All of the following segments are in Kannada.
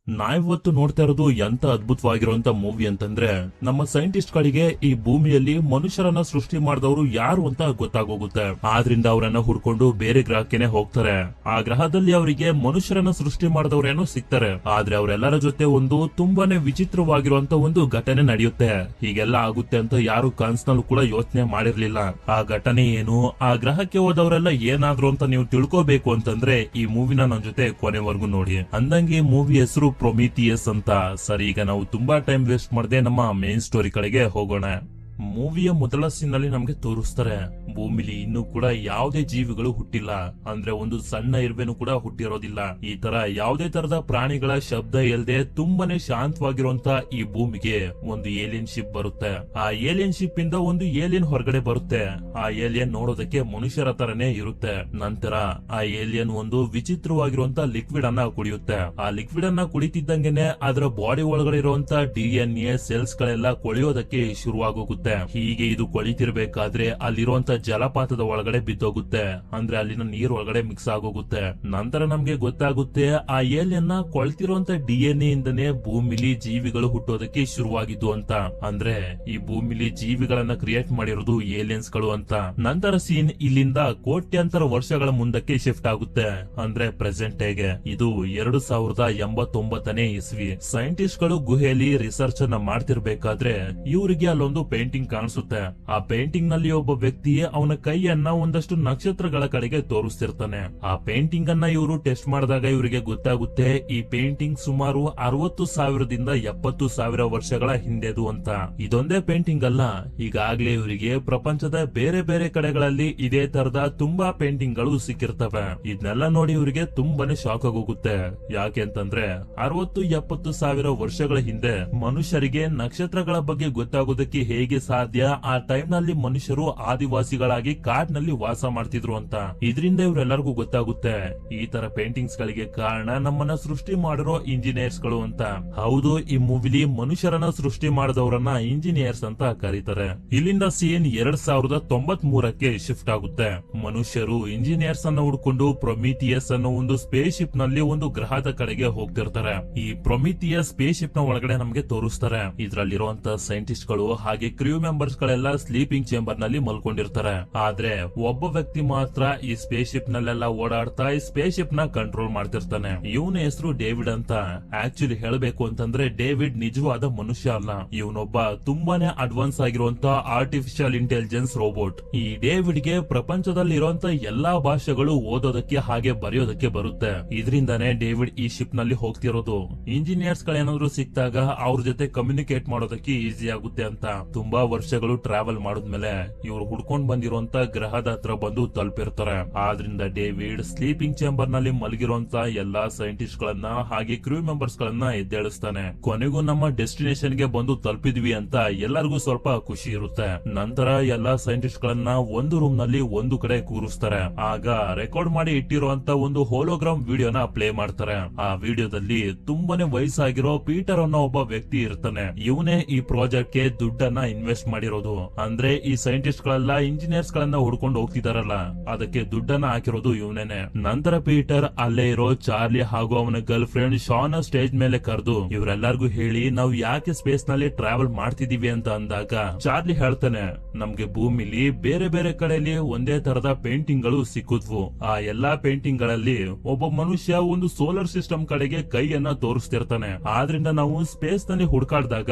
ನಾವಿವತ್ತು ನೋಡ್ತಾ ಇರೋದು ಎಂತ ಅದ್ಭುತವಾಗಿರುವಂತ ಮೂವಿ ಅಂತಂದ್ರೆ ನಮ್ಮ ಸೈಂಟಿಸ್ಟ್ ಗಳಿಗೆ ಈ ಭೂಮಿಯಲ್ಲಿ ಮನುಷ್ಯರನ್ನ ಸೃಷ್ಟಿ ಮಾಡಿದವರು ಯಾರು ಅಂತ ಗೊತ್ತಾಗೋಗುತ್ತೆ. ಆದ್ರಿಂದ ಅವರನ್ನ ಹುಡ್ಕೊಂಡು ಬೇರೆ ಗ್ರಹಕ್ಕೆನೆ ಹೋಗ್ತಾರೆ. ಆ ಗ್ರಹದಲ್ಲಿ ಅವರಿಗೆ ಮನುಷ್ಯರನ್ನ ಸೃಷ್ಟಿ ಮಾಡಿದವರೇನೋ ಸಿಗ್ತಾರೆ. ಆದ್ರೆ ಅವರೆಲ್ಲರ ಜೊತೆ ಒಂದು ತುಂಬಾನೇ ವಿಚಿತ್ರವಾಗಿರುವಂತ ಒಂದು ಘಟನೆ ನಡೆಯುತ್ತೆ. ಹೀಗೆಲ್ಲ ಆಗುತ್ತೆ ಅಂತ ಯಾರು ಕನ್ಸ್ನಲ್ಲೂ ಕೂಡ ಯೋಚನೆ ಮಾಡಿರ್ಲಿಲ್ಲ. ಆ ಘಟನೆ ಏನು, ಆ ಗ್ರಹಕ್ಕೆ ಹೋದವರೆಲ್ಲ ಏನಾದ್ರು ಅಂತ ನೀವು ತಿಳ್ಕೋಬೇಕು ಅಂತಂದ್ರೆ ಈ ಮೂವಿನ ನನ್ನ ಜೊತೆ ಕೊನೆವರೆಗೂ ನೋಡಿ. ಅಂದಂಗೆ ಈ ಮೂವಿ ಹೆಸರು ಪ್ರೊಮಿಥಿಯಸ್ ಅಂತ. ಸರಿ, ಈಗ ನಾವು ತುಂಬಾ ಟೈಮ್ ವೇಸ್ಟ್ ಮಾಡದೆ ನಮ್ಮ ಮೇನ್ ಸ್ಟೋರಿ ಕಡೆಗೆ ಹೋಗೋಣ. ಮೂವಿಯ ಮೊದಲ ಸೀನ್ ನಲ್ಲಿ ನಮ್ಗೆ ತೋರಿಸ್ತಾರೆ ಭೂಮಿಲಿ ಇನ್ನೂ ಕೂಡ ಯಾವುದೇ ಜೀವಿಗಳು ಹುಟ್ಟಿಲ್ಲ. ಅಂದ್ರೆ ಒಂದು ಸಣ್ಣ ಇರುವೆನು ಕೂಡ ಹುಟ್ಟಿರೋದಿಲ್ಲ. ಈ ತರ ಯಾವುದೇ ತರದ ಪ್ರಾಣಿಗಳ ಶಬ್ದ ಇಲ್ಲದೆ ತುಂಬಾನೇ ಶಾಂತವಾಗಿರುವಂತ ಈ ಭೂಮಿಗೆ ಒಂದು ಏಲಿಯನ್ ಶಿಪ್ ಬರುತ್ತೆ. ಆ ಏಲಿಯನ್ ಶಿಪ್ ಇಂದ ಒಂದು ಏಲಿಯನ್ ಹೊರಗಡೆ ಬರುತ್ತೆ. ಆ ಏಲಿಯನ್ ನೋಡೋದಕ್ಕೆ ಮನುಷ್ಯರ ತರನೇ ಇರುತ್ತೆ. ನಂತರ ಆ ಏಲಿಯನ್ ಒಂದು ವಿಚಿತ್ರವಾಗಿರುವಂತ ಲಿಕ್ವಿಡ್ ಅನ್ನ ಕುಡಿಯುತ್ತೆ. ಆ ಲಿಕ್ವಿಡ್ ಅನ್ನ ಕುಡಿತಿದ್ದಂಗೆನೆ ಅದರ ಬಾಡಿ ಒಳಗಡೆ ಇರುವಂತ DNA ಸೆಲ್ಸ್ ಗಳೆಲ್ಲ ಕೊಳೆಯೋದಕ್ಕೆ ಶುರುವಾಗೋಗುತ್ತೆ. ಹೀಗೆ ಇದು ಕೊಳಿತಿರ್ಬೇಕಾದ್ರೆ ಅಲ್ಲಿರುವಂತ ಜಲಪಾತದ ಒಳಗಡೆ ಬಿದ್ದೋಗುತ್ತೆ. ಅಂದ್ರೆ ಅಲ್ಲಿನ ನೀರ್ ಒಳಗಡೆ ಮಿಕ್ಸ್ ಆಗೋಗುತ್ತೆ. ನಂತರ ನಮ್ಗೆ ಗೊತ್ತಾಗುತ್ತೆ ಆ ಏಲಿಯನ್ ಕೊಳ್ತಿರುವಂತ DNA ಇಂದನೇ ಭೂಮಿಲಿ ಜೀವಿಗಳು ಹುಟ್ಟೋದಕ್ಕೆ ಶುರುವಾಗಿದ್ದು ಅಂತ. ಅಂದ್ರೆ ಈ ಭೂಮಿಲಿ ಜೀವಿಗಳನ್ನ ಕ್ರಿಯೇಟ್ ಮಾಡಿರೋದು ಏಲಿಯನ್ಸ್ ಗಳು ಅಂತ. ನಂತರ ಸೀನ್ ಇಲ್ಲಿಂದ ಕೋಟ್ಯಾಂತರ ವರ್ಷಗಳ ಮುಂದಕ್ಕೆ ಶಿಫ್ಟ್ ಆಗುತ್ತೆ. ಅಂದ್ರೆ ಪ್ರೆಸೆಂಟ್ ಗೆ ಇದು 2089ನೇ ಇಸ್ವಿ. ಸೈಂಟಿಸ್ಟ್ ಗಳು ಗುಹೆಯಲ್ಲಿ ರಿಸರ್ಚ್ ಅನ್ನ ಮಾಡ್ತಿರ್ಬೇಕಾದ್ರೆ ಇವರಿಗೆ ಅಲ್ಲೊಂದು ಪೇಂಟಿಂಗ್ ಕಾಣಿಸುತ್ತೆ. ಆ ಪೇಂಟಿಂಗ್ ನಲ್ಲಿ ಒಬ್ಬ ವ್ಯಕ್ತಿ ಅವನ ಕೈಯನ್ನ ಒಂದಷ್ಟು ನಕ್ಷತ್ರಗಳ ಕಡೆಗೆ ತೋರಿಸ್ತಿರ್ತಾನೆ. ಆ ಪೇಂಟಿಂಗ್ ಅನ್ನ ಇವರು ಟೆಸ್ಟ್ ಮಾಡಿದಾಗ ಇವರಿಗೆ ಗೊತ್ತಾಗುತ್ತೆ ಈ ಪೇಂಟಿಂಗ್ ಸುಮಾರು 60,000ದಿಂದ 70,000 ವರ್ಷಗಳ ಹಿಂದೆದು ಅಂತ. ಇದೊಂದೇ ಪೇಂಟಿಂಗ್ ಅಲ್ಲ, ಈಗಾಗ್ಲೇ ಇವರಿಗೆ ಪ್ರಪಂಚದ ಬೇರೆ ಬೇರೆ ಕಡೆಗಳಲ್ಲಿ ಇದೇ ತರದ ತುಂಬಾ ಪೇಂಟಿಂಗ್ ಗಳು ಸಿಕ್ಕಿರ್ತವೆ. ಇದನ್ನೆಲ್ಲ ನೋಡಿ ಇವರಿಗೆ ತುಂಬಾನೇ ಶಾಕ್ ಆಗೋಗುತ್ತೆ. ಯಾಕೆ ಅಂತಂದ್ರೆ 60-70,000 ವರ್ಷಗಳ ಹಿಂದೆ ಮನುಷ್ಯರಿಗೆ ನಕ್ಷತ್ರಗಳ ಬಗ್ಗೆ ಗೊತ್ತಾಗೋದಕ್ಕೆ ಹೇಗೆ ಸಾಧ್ಯ? ಆ ಟೈಮ್ ನಲ್ಲಿ ಮನುಷ್ಯರು ಆದಿವಾಸಿಗಳಾಗಿ ಕಾಡ್ನಲ್ಲಿ ವಾಸ ಮಾಡ್ತಿದ್ರು ಅಂತ. ಇದರಿಂದ ಇವರೆಲ್ಲರಿಗೂ ಗೊತ್ತಾಗುತ್ತೆ ಈ ತರ ಪೇಂಟಿಂಗ್ಸ್ ಗಳಿಗೆ ಕಾರಣ ನಮ್ಮನ್ನ ಸೃಷ್ಟಿ ಮಾಡಿರೋ ಇಂಜಿನಿಯರ್ಸ್ ಗಳು ಅಂತ. ಹೌದು, ಈ ಮೂವಿಲಿ ಮನುಷ್ಯರನ್ನ ಸೃಷ್ಟಿ ಮಾಡಿದವರನ್ನ ಇಂಜಿನಿಯರ್ಸ್ ಅಂತ ಕರೀತಾರೆ. ಇಲ್ಲಿಂದ ಸೀನ್ 2093ಕ್ಕೆ ಶಿಫ್ಟ್ ಆಗುತ್ತೆ. ಮನುಷ್ಯರು ಇಂಜಿನಿಯರ್ಸ್ ಅನ್ನ ಹುಡ್ಕೊಂಡು ಪ್ರೊಮಿಥಿಯಸ್ ಅನ್ನೋ ಒಂದು ಸ್ಪೇಸ್ ಶಿಪ್ ನಲ್ಲಿ ಒಂದು ಗ್ರಹದ ಕಡೆಗೆ ಹೋಗ್ತಿರ್ತಾರೆ. ಈ ಪ್ರೊಮಿಥಿಯಸ್ ಸ್ಪೇಸ್ ಶಿಪ್ ನ ಒಳಗಡೆ ನಮ್ಗೆ ತೋರಿಸ್ತಾರೆ ಇದ್ರಲ್ಲಿರುವಂತ ಸೈಂಟಿಸ್ಟ್ ಗಳು ಹಾಗೆ ಕ್ರೂ ಮೆಂಬರ್ಸ್ ಗಳೆಲ್ಲ ಸ್ಲೀಪಿಂಗ್ ಚೇಂಬರ್ ನಲ್ಲಿ ಮಲ್ಕೊಂಡಿರ್ತಾರೆ. ಆದ್ರೆ ಒಬ್ಬ ವ್ಯಕ್ತಿ ಮಾತ್ರ ಈ ಸ್ಪೇಸ್ ಶಿಪ್ ನಲ್ಲೆಲ್ಲ ಓಡಾಡ್ತಾ ಈ ಸ್ಪೇಸ್ ಶಿಪ್ ನ ಕಂಟ್ರೋಲ್ ಮಾಡ್ತಿರ್ತಾನೆ. ಇವನ ಹೆಸರು ಡೇವಿಡ್ ಅಂತ. ಆಕ್ಚುಲಿ ಹೇಳಬೇಕು ಅಂತಂದ್ರೆ ಡೇವಿಡ್ ನಿಜವಾದ ಮನುಷ್ಯ ಅಲ್ಲ, ಇವನೊಬ್ಬ ತುಂಬಾನೇ ಅಡ್ವಾನ್ಸ್ ಆಗಿರುವಂತ ಆರ್ಟಿಫಿಷಿಯಲ್ ಇಂಟೆಲಿಜೆನ್ಸ್ ರೋಬೋಟ್. ಈ ಡೇವಿಡ್ ಗೆ ಪ್ರಪಂಚದಲ್ಲಿ ಇರುವಂತ ಎಲ್ಲಾ ಭಾಷೆಗಳು ಓದೋದಕ್ಕೆ ಹಾಗೆ ಬರೆಯೋದಕ್ಕೆ ಬರುತ್ತೆ. ಇದರಿಂದಾನೇ ಡೇವಿಡ್ ಈ ಶಿಪ್ ನಲ್ಲಿ ಹೋಗ್ತಿರೋದು. ಇಂಜಿನಿಯರ್ಸ್ ಗಳೇನಾದ್ರು ಸಿಕ್ತಾಗ ಅವ್ರ ಜೊತೆ ಕಮ್ಯುನಿಕೇಟ್ ಮಾಡೋದಕ್ಕೆ ಈಸಿ ಆಗುತ್ತೆ ಅಂತ. ತುಂಬಾ ವರ್ಷಗಳು ಟ್ರಾವೆಲ್ ಮಾಡಿದ್ಮೇಲೆ ಇವರು ಹುಡ್ಕೊಂಡ್ ಬಂದಿರುವಂತ ಗ್ರಹದ ಹತ್ರ ಬಂದು ತಲುಪಿರ್ತಾರೆ. ಆದ್ರಿಂದ ಡೇವಿಡ್ ಸ್ಲೀಪಿಂಗ್ ಚೇಂಬರ್ ನಲ್ಲಿ ಮಲಗಿರುವಂತ ಎಲ್ಲಾ ಸೈಂಟಿಸ್ಟ್ ಗಳನ್ನ ಹಾಗೆ ಕ್ರೂ ಮೆಂಬರ್ಸ್ ಗಳನ್ನ ಎದ್ದೇಳಿಸ್ತಾನೆ. ಕೊನೆಗೂ ನಮ್ಮ ಡೆಸ್ಟಿನೇಷನ್ ಗೆ ಬಂದು ತಲುಪಿದ್ವಿ ಅಂತ ಎಲ್ಲರಿಗೂ ಸ್ವಲ್ಪ ಖುಷಿ ಇರುತ್ತೆ. ನಂತರ ಎಲ್ಲಾ ಸೈಂಟಿಸ್ಟ್ ಗಳನ್ನ ಒಂದು ರೂಮ್ ನಲ್ಲಿ ಒಂದು ಕಡೆ ಕೂರಿಸ್ತಾರೆ. ಆಗ ರೆಕಾರ್ಡ್ ಮಾಡಿ ಇಟ್ಟಿರುವಂತ ಒಂದು ಹೋಲೋಗ್ರಾಮ್ ವಿಡಿಯೋನ ಪ್ಲೇ ಮಾಡ್ತಾರೆ. ಆ ವಿಡಿಯೋದಲ್ಲಿ ತುಂಬಾನೇ ವಯಸ್ಸಾಗಿರೋ ಪೀಟರ್ ಅನ್ನೋ ಒಬ್ಬ ವ್ಯಕ್ತಿ ಇರ್ತಾನೆ. ಇವನೇ ಈ ಪ್ರಾಜೆಕ್ಟ್ ಗೆ ದುಡ್ಡನ್ನ ಇನ್ವೆಸ್ಟ್ ಮಾಡಿರೋದು. ಅಂದ್ರೆ ಈ ಸೈಂಟಿಸ್ಟ್ ಗಳೆಲ್ಲ ಇಂಜಿನಿಯರ್ಸ್ ಗಳನ್ನ ಹುಡ್ಕೊಂಡು ಹೋಗ್ತಿದಾರಲ್ಲ, ಅದಕ್ಕೆ ದುಡ್ಡನ್ನ ಹಾಕಿರೋದು ಇವನೇನೆ. ನಂತರ ಪೀಟರ್ ಅಲ್ಲೇ ಇರೋ ಚಾರ್ಲಿ ಹಾಗೂ ಅವನ ಗರ್ಲ್ ಫ್ರೆಂಡ್ ಶಾನ್ ಸ್ಟೇಜ್ ಮೇಲೆ ಕರೆದು ಇವರೆಲ್ಲರಿಗೂ ಹೇಳಿ ನಾವು ಯಾಕೆ ಸ್ಪೇಸ್ ನಲ್ಲಿ ಟ್ರಾವೆಲ್ ಮಾಡ್ತಿದೀವಿ ಅಂತ ಅಂದಾಗ ಚಾರ್ಲಿ ಹೇಳ್ತಾನೆ, ನಮ್ಗೆ ಭೂಮಿಲಿ ಬೇರೆ ಬೇರೆ ಕಡೆಯಲ್ಲಿ ಒಂದೇ ತರದ ಪೇಂಟಿಂಗ್ ಗಳು ಸಿಕ್ಕುದ್ವು. ಆ ಎಲ್ಲಾ ಪೇಂಟಿಂಗ್ ಗಳಲ್ಲಿ ಒಬ್ಬ ಮನುಷ್ಯ ಒಂದು ಸೋಲಾರ್ ಸಿಸ್ಟಮ್ ಕಡೆಗೆ ಕೈಯನ್ನ ತೋರಿಸ್ತಿರ್ತಾನೆ. ಆದ್ರಿಂದ ನಾವು ಸ್ಪೇಸ್ ನಲ್ಲಿ ಹುಡ್ಕಾಡ್ದಾಗ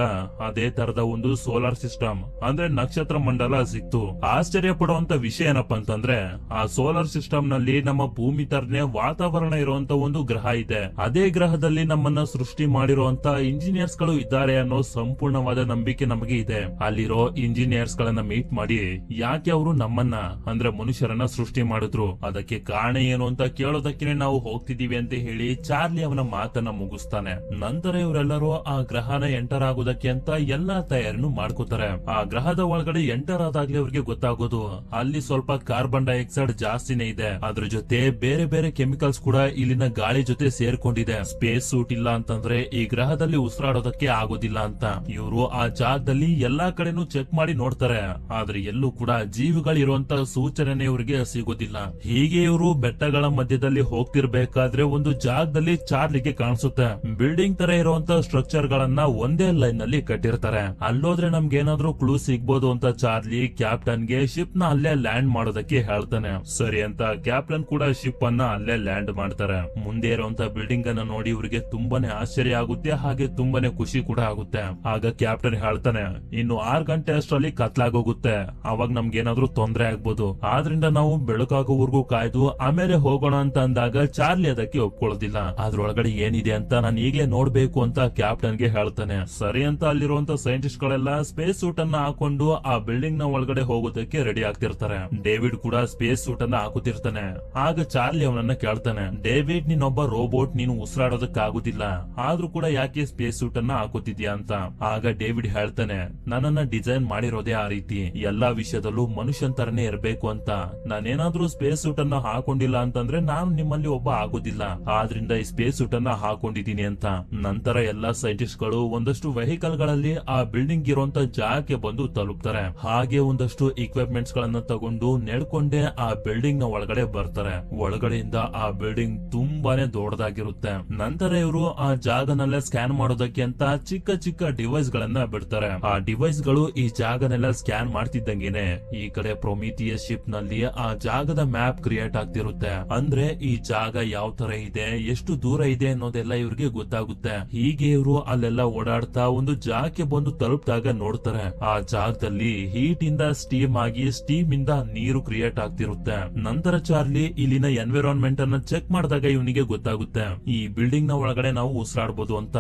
ಅದೇ ತರದ ಒಂದು ಸೋಲಾರ್ ಸಿಸ್ಟಮ್ ಅಂದ್ರೆ ನಕ್ಷತ್ರ ಮಂಡಲ ಸಿಕ್ತು. ಆಶ್ಚರ್ಯ ಪಡುವಂತ ವಿಷಯ ಏನಪ್ಪಾ ಅಂತಂದ್ರೆ ಆ ಸೋಲಾರ್ ಸಿಸ್ಟಮ್ ನಲ್ಲಿ ನಮ್ಮ ಭೂಮಿ ತರನೇ ವಾತಾವರಣ ಇರುವಂತ ಒಂದು ಗ್ರಹ ಇದೆ. ಅದೇ ಗ್ರಹದಲ್ಲಿ ನಮ್ಮನ್ನ ಸೃಷ್ಟಿ ಮಾಡಿರುವಂತ ಇಂಜಿನಿಯರ್ಸ್ ಗಳು ಇದ್ದಾರೆ ಅನ್ನೋ ಸಂಪೂರ್ಣವಾದ ನಂಬಿಕೆ ನಮಗೆ ಇದೆ. ಅಲ್ಲಿರೋ ಇಂಜಿನಿಯರ್ಸ್ ಗಳನ್ನ ಮೀಟ್ ಮಾಡಿ ಯಾಕೆ ಅವರು ನಮ್ಮನ್ನ ಅಂದ್ರೆ ಮನುಷ್ಯರನ್ನ ಸೃಷ್ಟಿ ಮಾಡಿದ್ರು, ಅದಕ್ಕೆ ಕಾರಣ ಏನು ಅಂತ ಕೇಳೋದಕ್ಕೆ ನಾವು ಹೋಗ್ತಿದೀವಿ ಅಂತ ಹೇಳಿ ಚಾರ್ಲಿ ಅವನ ಮಾತನ್ನ ಮುಗಿಸ್ತಾನೆ. ನಂತರ ಇವರೆಲ್ಲರೂ ಆ ಗ್ರಹನ ಎಂಟರ್ ಆಗೋದಕ್ಕೆ ಅಂತ ಎಲ್ಲಾ ತಯಾರಿನೂ ಮಾಡ್ಕೋತಾರೆ. ಆ ಗ್ರಹದ ಒಳಗಡೆ ಎಂಟರ್ ಆದಾಗ್ಲೇ ಅವ್ರಿಗೆ ಗೊತ್ತಾಗೋದು ಹೌದು, ಅಲ್ಲಿ ಸ್ವಲ್ಪ ಕಾರ್ಬನ್ ಡೈಆಕ್ಸೈಡ್ ಜಾಸ್ತಿನೇ ಇದೆ. ಅದ್ರ ಜೊತೆ ಬೇರೆ ಬೇರೆ ಕೆಮಿಕಲ್ಸ್ ಕೂಡ ಇಲ್ಲಿನ ಗಾಳಿ ಜೊತೆ ಸೇರ್ಕೊಂಡಿದೆ. ಸ್ಪೇಸ್ ಸೂಟ್ ಇಲ್ಲ ಅಂತಂದ್ರೆ ಈ ಗ್ರಹದಲ್ಲಿ ಉಸಿರಾಡೋದಕ್ಕೆ ಆಗೋದಿಲ್ಲ ಅಂತ ಇವರು ಆ ಜಾಗದಲ್ಲಿ ಎಲ್ಲಾ ಕಡೆನೂ ಚೆಕ್ ಮಾಡಿ ನೋಡ್ತಾರೆ. ಆದ್ರೆ ಎಲ್ಲೂ ಕೂಡ ಜೀವಿಗಳಿರುವಂತ ಸೂಚನೆ ಇವರಿಗೆ ಸಿಗೋದಿಲ್ಲ. ಹೀಗೆ ಇವರು ಬೆಟ್ಟಗಳ ಮಧ್ಯದಲ್ಲಿ ಹೋಗ್ತಿರ್ಬೇಕಾದ್ರೆ ಒಂದು ಜಾಗದಲ್ಲಿ ಚಾರ್ಲಿಗೆ ಕಾಣಿಸುತ್ತೆ. ಬಿಲ್ಡಿಂಗ್ ತರ ಇರುವಂತ ಸ್ಟ್ರಕ್ಚರ್ ಗಳನ್ನ ಒಂದೇ ಲೈನ್ ನಲ್ಲಿ ಕಟ್ಟಿರ್ತಾರೆ. ಅಲ್ಲೋದ್ರೆ ನಮ್ಗೆ ಏನಾದ್ರೂ ಕ್ಲೂ ಸಿಗ್ಬೋದು ಅಂತ ಚಾರ್ಲಿ ಕ್ಯಾಪ್ಟನ್ ಗೆ ಶಿಪ್ ನ ಅಲ್ಲೇ ಲ್ಯಾಂಡ್ ಮಾಡೋದಕ್ಕೆ ಹೇಳ್ತಾನೆ. ಸರಿ ಅಂತ ಕ್ಯಾಪ್ಟನ್ ಕೂಡ ಶಿಪ್ ಅನ್ನ ಅಲ್ಲೇ ಲ್ಯಾಂಡ್ ಮಾಡ್ತಾರೆ. ಮುಂದೆ ಇರುವಂತ ಬಿಲ್ಡಿಂಗ್ ಅನ್ನ ನೋಡಿ ಇವರಿಗೆ ತುಂಬಾನೇ ಆಶ್ಚರ್ಯ ಆಗುತ್ತೆ, ಹಾಗೆ ತುಂಬಾನೇ ಖುಷಿ ಕೂಡ ಆಗುತ್ತೆ. ಆಗ ಕ್ಯಾಪ್ಟನ್ ಹೇಳ್ತಾನೆ, ಇನ್ನು 6 ಗಂಟೆ ಅಷ್ಟರಲ್ಲಿ ಕತ್ಲಾಗೋಗುತ್ತೆ, ಅವಾಗ ನಮ್ಗೆ ಏನಾದ್ರೂ ತೊಂದ್ರೆ ಆಗ್ಬೋದು, ಆದ್ರಿಂದ ನಾವು ಬೆಳಕಾಗೋವರೆಗೂ ಕಾಯ್ದು ಆಮೇಲೆ ಹೋಗೋಣ ಅಂತ ಅಂದಾಗ ಚಾರ್ಲಿ ಅದಕ್ಕೆ ಒಪ್ಕೊಳ್ಳೋದಿಲ್ಲ. ಅದ್ರೊಳಗಡೆ ಏನಿದೆ ಅಂತ ನಾನು ಈಗಲೇ ನೋಡ್ಬೇಕು ಅಂತ ಕ್ಯಾಪ್ಟನ್ ಗೆ ಹೇಳ್ತಾನೆ. ಸರಿ ಅಂತ ಅಲ್ಲಿರುವಂತ ಸೈಂಟಿಸ್ಟ್ ಗಳೆಲ್ಲ ಸ್ಪೇಸ್ ಸೂಟ್ ಅನ್ನ ಹಾಕೊಂಡು ಆ ಬಿಲ್ಡಿಂಗ್ ನ ಒಳಗಡೆ ಹೋಗೋದಕ್ಕೆ ರೆಡಿ ಆಗ್ತಿರ್ತಾರೆ. ಡೇವಿಡ್ ಕೂಡ ಸ್ಪೇಸ್ ಸೂಟ್ ಅನ್ನ ಹಾಕುತ್ತಿರ್ತಾನೆ. ಆಗ ಚಾರ್ಲಿ ಅವನನ್ನ ಕೇಳ್ತಾನೆ, ಡೇವಿಡ್ ನೀನೊಬ್ಬ ರೋಬೋಟ್, ನೀನು ಉಸಿರಾಡೋದಕ್ಕೆ ಆಗುದಿಲ್ಲ, ಆದ್ರೂ ಕೂಡ ಯಾಕೆ ಸ್ಪೇಸ್ ಸೂಟ್ ಅನ್ನ ಹಾಕುತ್ತಿದ್ಯಾ ಅಂತ. ಆಗ ಡೇವಿಡ್ ಹೇಳ್ತಾನೆ, ನನ್ನನ್ನ ಡಿಸೈನ್ ಮಾಡಿರೋದೇ ಆ ರೀತಿ, ಎಲ್ಲಾ ವಿಷಯದಲ್ಲೂ ಮನುಷ್ಯನ್ ತರನೇ ಇರ್ಬೇಕು ಅಂತ. ನಾನೇನಾದ್ರೂ ಸ್ಪೇಸ್ ಸೂಟ್ ಅನ್ನ ಹಾಕೊಂಡಿಲ್ಲ ಅಂತಂದ್ರೆ ನಾನು ನಿಮ್ಮಲ್ಲಿ ಒಬ್ಬ ಆಗೋದಿಲ್ಲ, ಆದ್ರಿಂದ ಈ ಸ್ಪೇಸ್ ಸೂಟ್ ಅನ್ನ ಹಾಕೊಂಡಿದೀನಿ ಅಂತ. ನಂತರ ಎಲ್ಲಾ ಸೈಂಟಿಸ್ಟ್ ಗಳು ಒಂದಷ್ಟು ವೆಹಿಕಲ್ ಗಳಲ್ಲಿ ಆ ಬಿಲ್ಡಿಂಗ್ ಇರುವಂತ ಜಾಗಕ್ಕೆ ಬಂದು ತಲುಪ್ತಾರೆ. ಹಾಗೆ ಒಂದಷ್ಟು ಇಕ್ವಿಪ್ಮೆಂಟ್ಸ್ ಗಳನ್ನ ತಗೊಂಡು ನಡ್ಕೊಂಡೆ ಆ ಬಿಲ್ಡಿಂಗ್ ನ ಒಳಗಡೆ ಬರ್ತಾರೆ. ಒಳಗಡೆಯಿಂದ ಆ ಬಿಲ್ಡಿಂಗ್ ತುಂಬಾನೇ ದೊಡ್ಡದಾಗಿರುತ್ತೆ. ನಂತರ ಇವರು ಆ ಜಾಗನೆಲ್ಲ ಸ್ಕ್ಯಾನ್ ಮಾಡೋದಕ್ಕೆ ಅಂತ ಚಿಕ್ಕ ಚಿಕ್ಕ ಡಿವೈಸ್ ಗಳನ್ನ ಬಿಡ್ತಾರೆ. ಆ ಡಿವೈಸ್ ಗಳು ಈ ಜಾಗನೆಲ್ಲ ಸ್ಕ್ಯಾನ್ ಮಾಡ್ತಿದ್ದಂಗೆನೆ ಈ ಕಡೆ ಪ್ರೊಮಿಥಿಯಸ್ ಶಿಪ್ ನಲ್ಲಿ ಆ ಜಾಗದ ಮ್ಯಾಪ್ ಕ್ರಿಯೇಟ್ ಆಗ್ತಿರುತ್ತೆ. ಅಂದ್ರೆ ಈ ಜಾಗ ಯಾವ ತರ ಇದೆ, ಎಷ್ಟು ದೂರ ಇದೆ ಅನ್ನೋದೆಲ್ಲ ಇವ್ರಿಗೆ ಗೊತ್ತಾಗುತ್ತೆ. ಹೀಗೆ ಇವರು ಅಲ್ಲೆಲ್ಲ ಓಡಾಡ್ತಾ ಒಂದು ಜಾಗಕ್ಕೆ ಬಂದು ತಲುಪಿದಾಗ ನೋಡ್ತಾರೆ, ಆ ಜಾಗದಲ್ಲಿ ಹೀಟ್ ಇಂದ ಸ್ಟೀಮ್ ಆಗಿ ಸ್ಟೀಮ್ ಇಂದ ನೀರು ಕ್ರಿಯೇಟ್ ಆಗ್ತಿರುತ್ತೆ. ನಂತರ ಚಾರ್ಲಿ ಇಲ್ಲಿನ ಎನ್ವಿರಾನ್ಮೆಂಟ್ ಅನ್ನ ಚೆಕ್ ಮಾಡಿದಾಗ ಇವನಿಗೆ ಗೊತ್ತಾಗುತ್ತೆ, ಈ ಬಿಲ್ಡಿಂಗ್ ನ ಒಳಗಡೆ ನಾವು ಉಸಿರಾಡಬಹುದು ಅಂತ.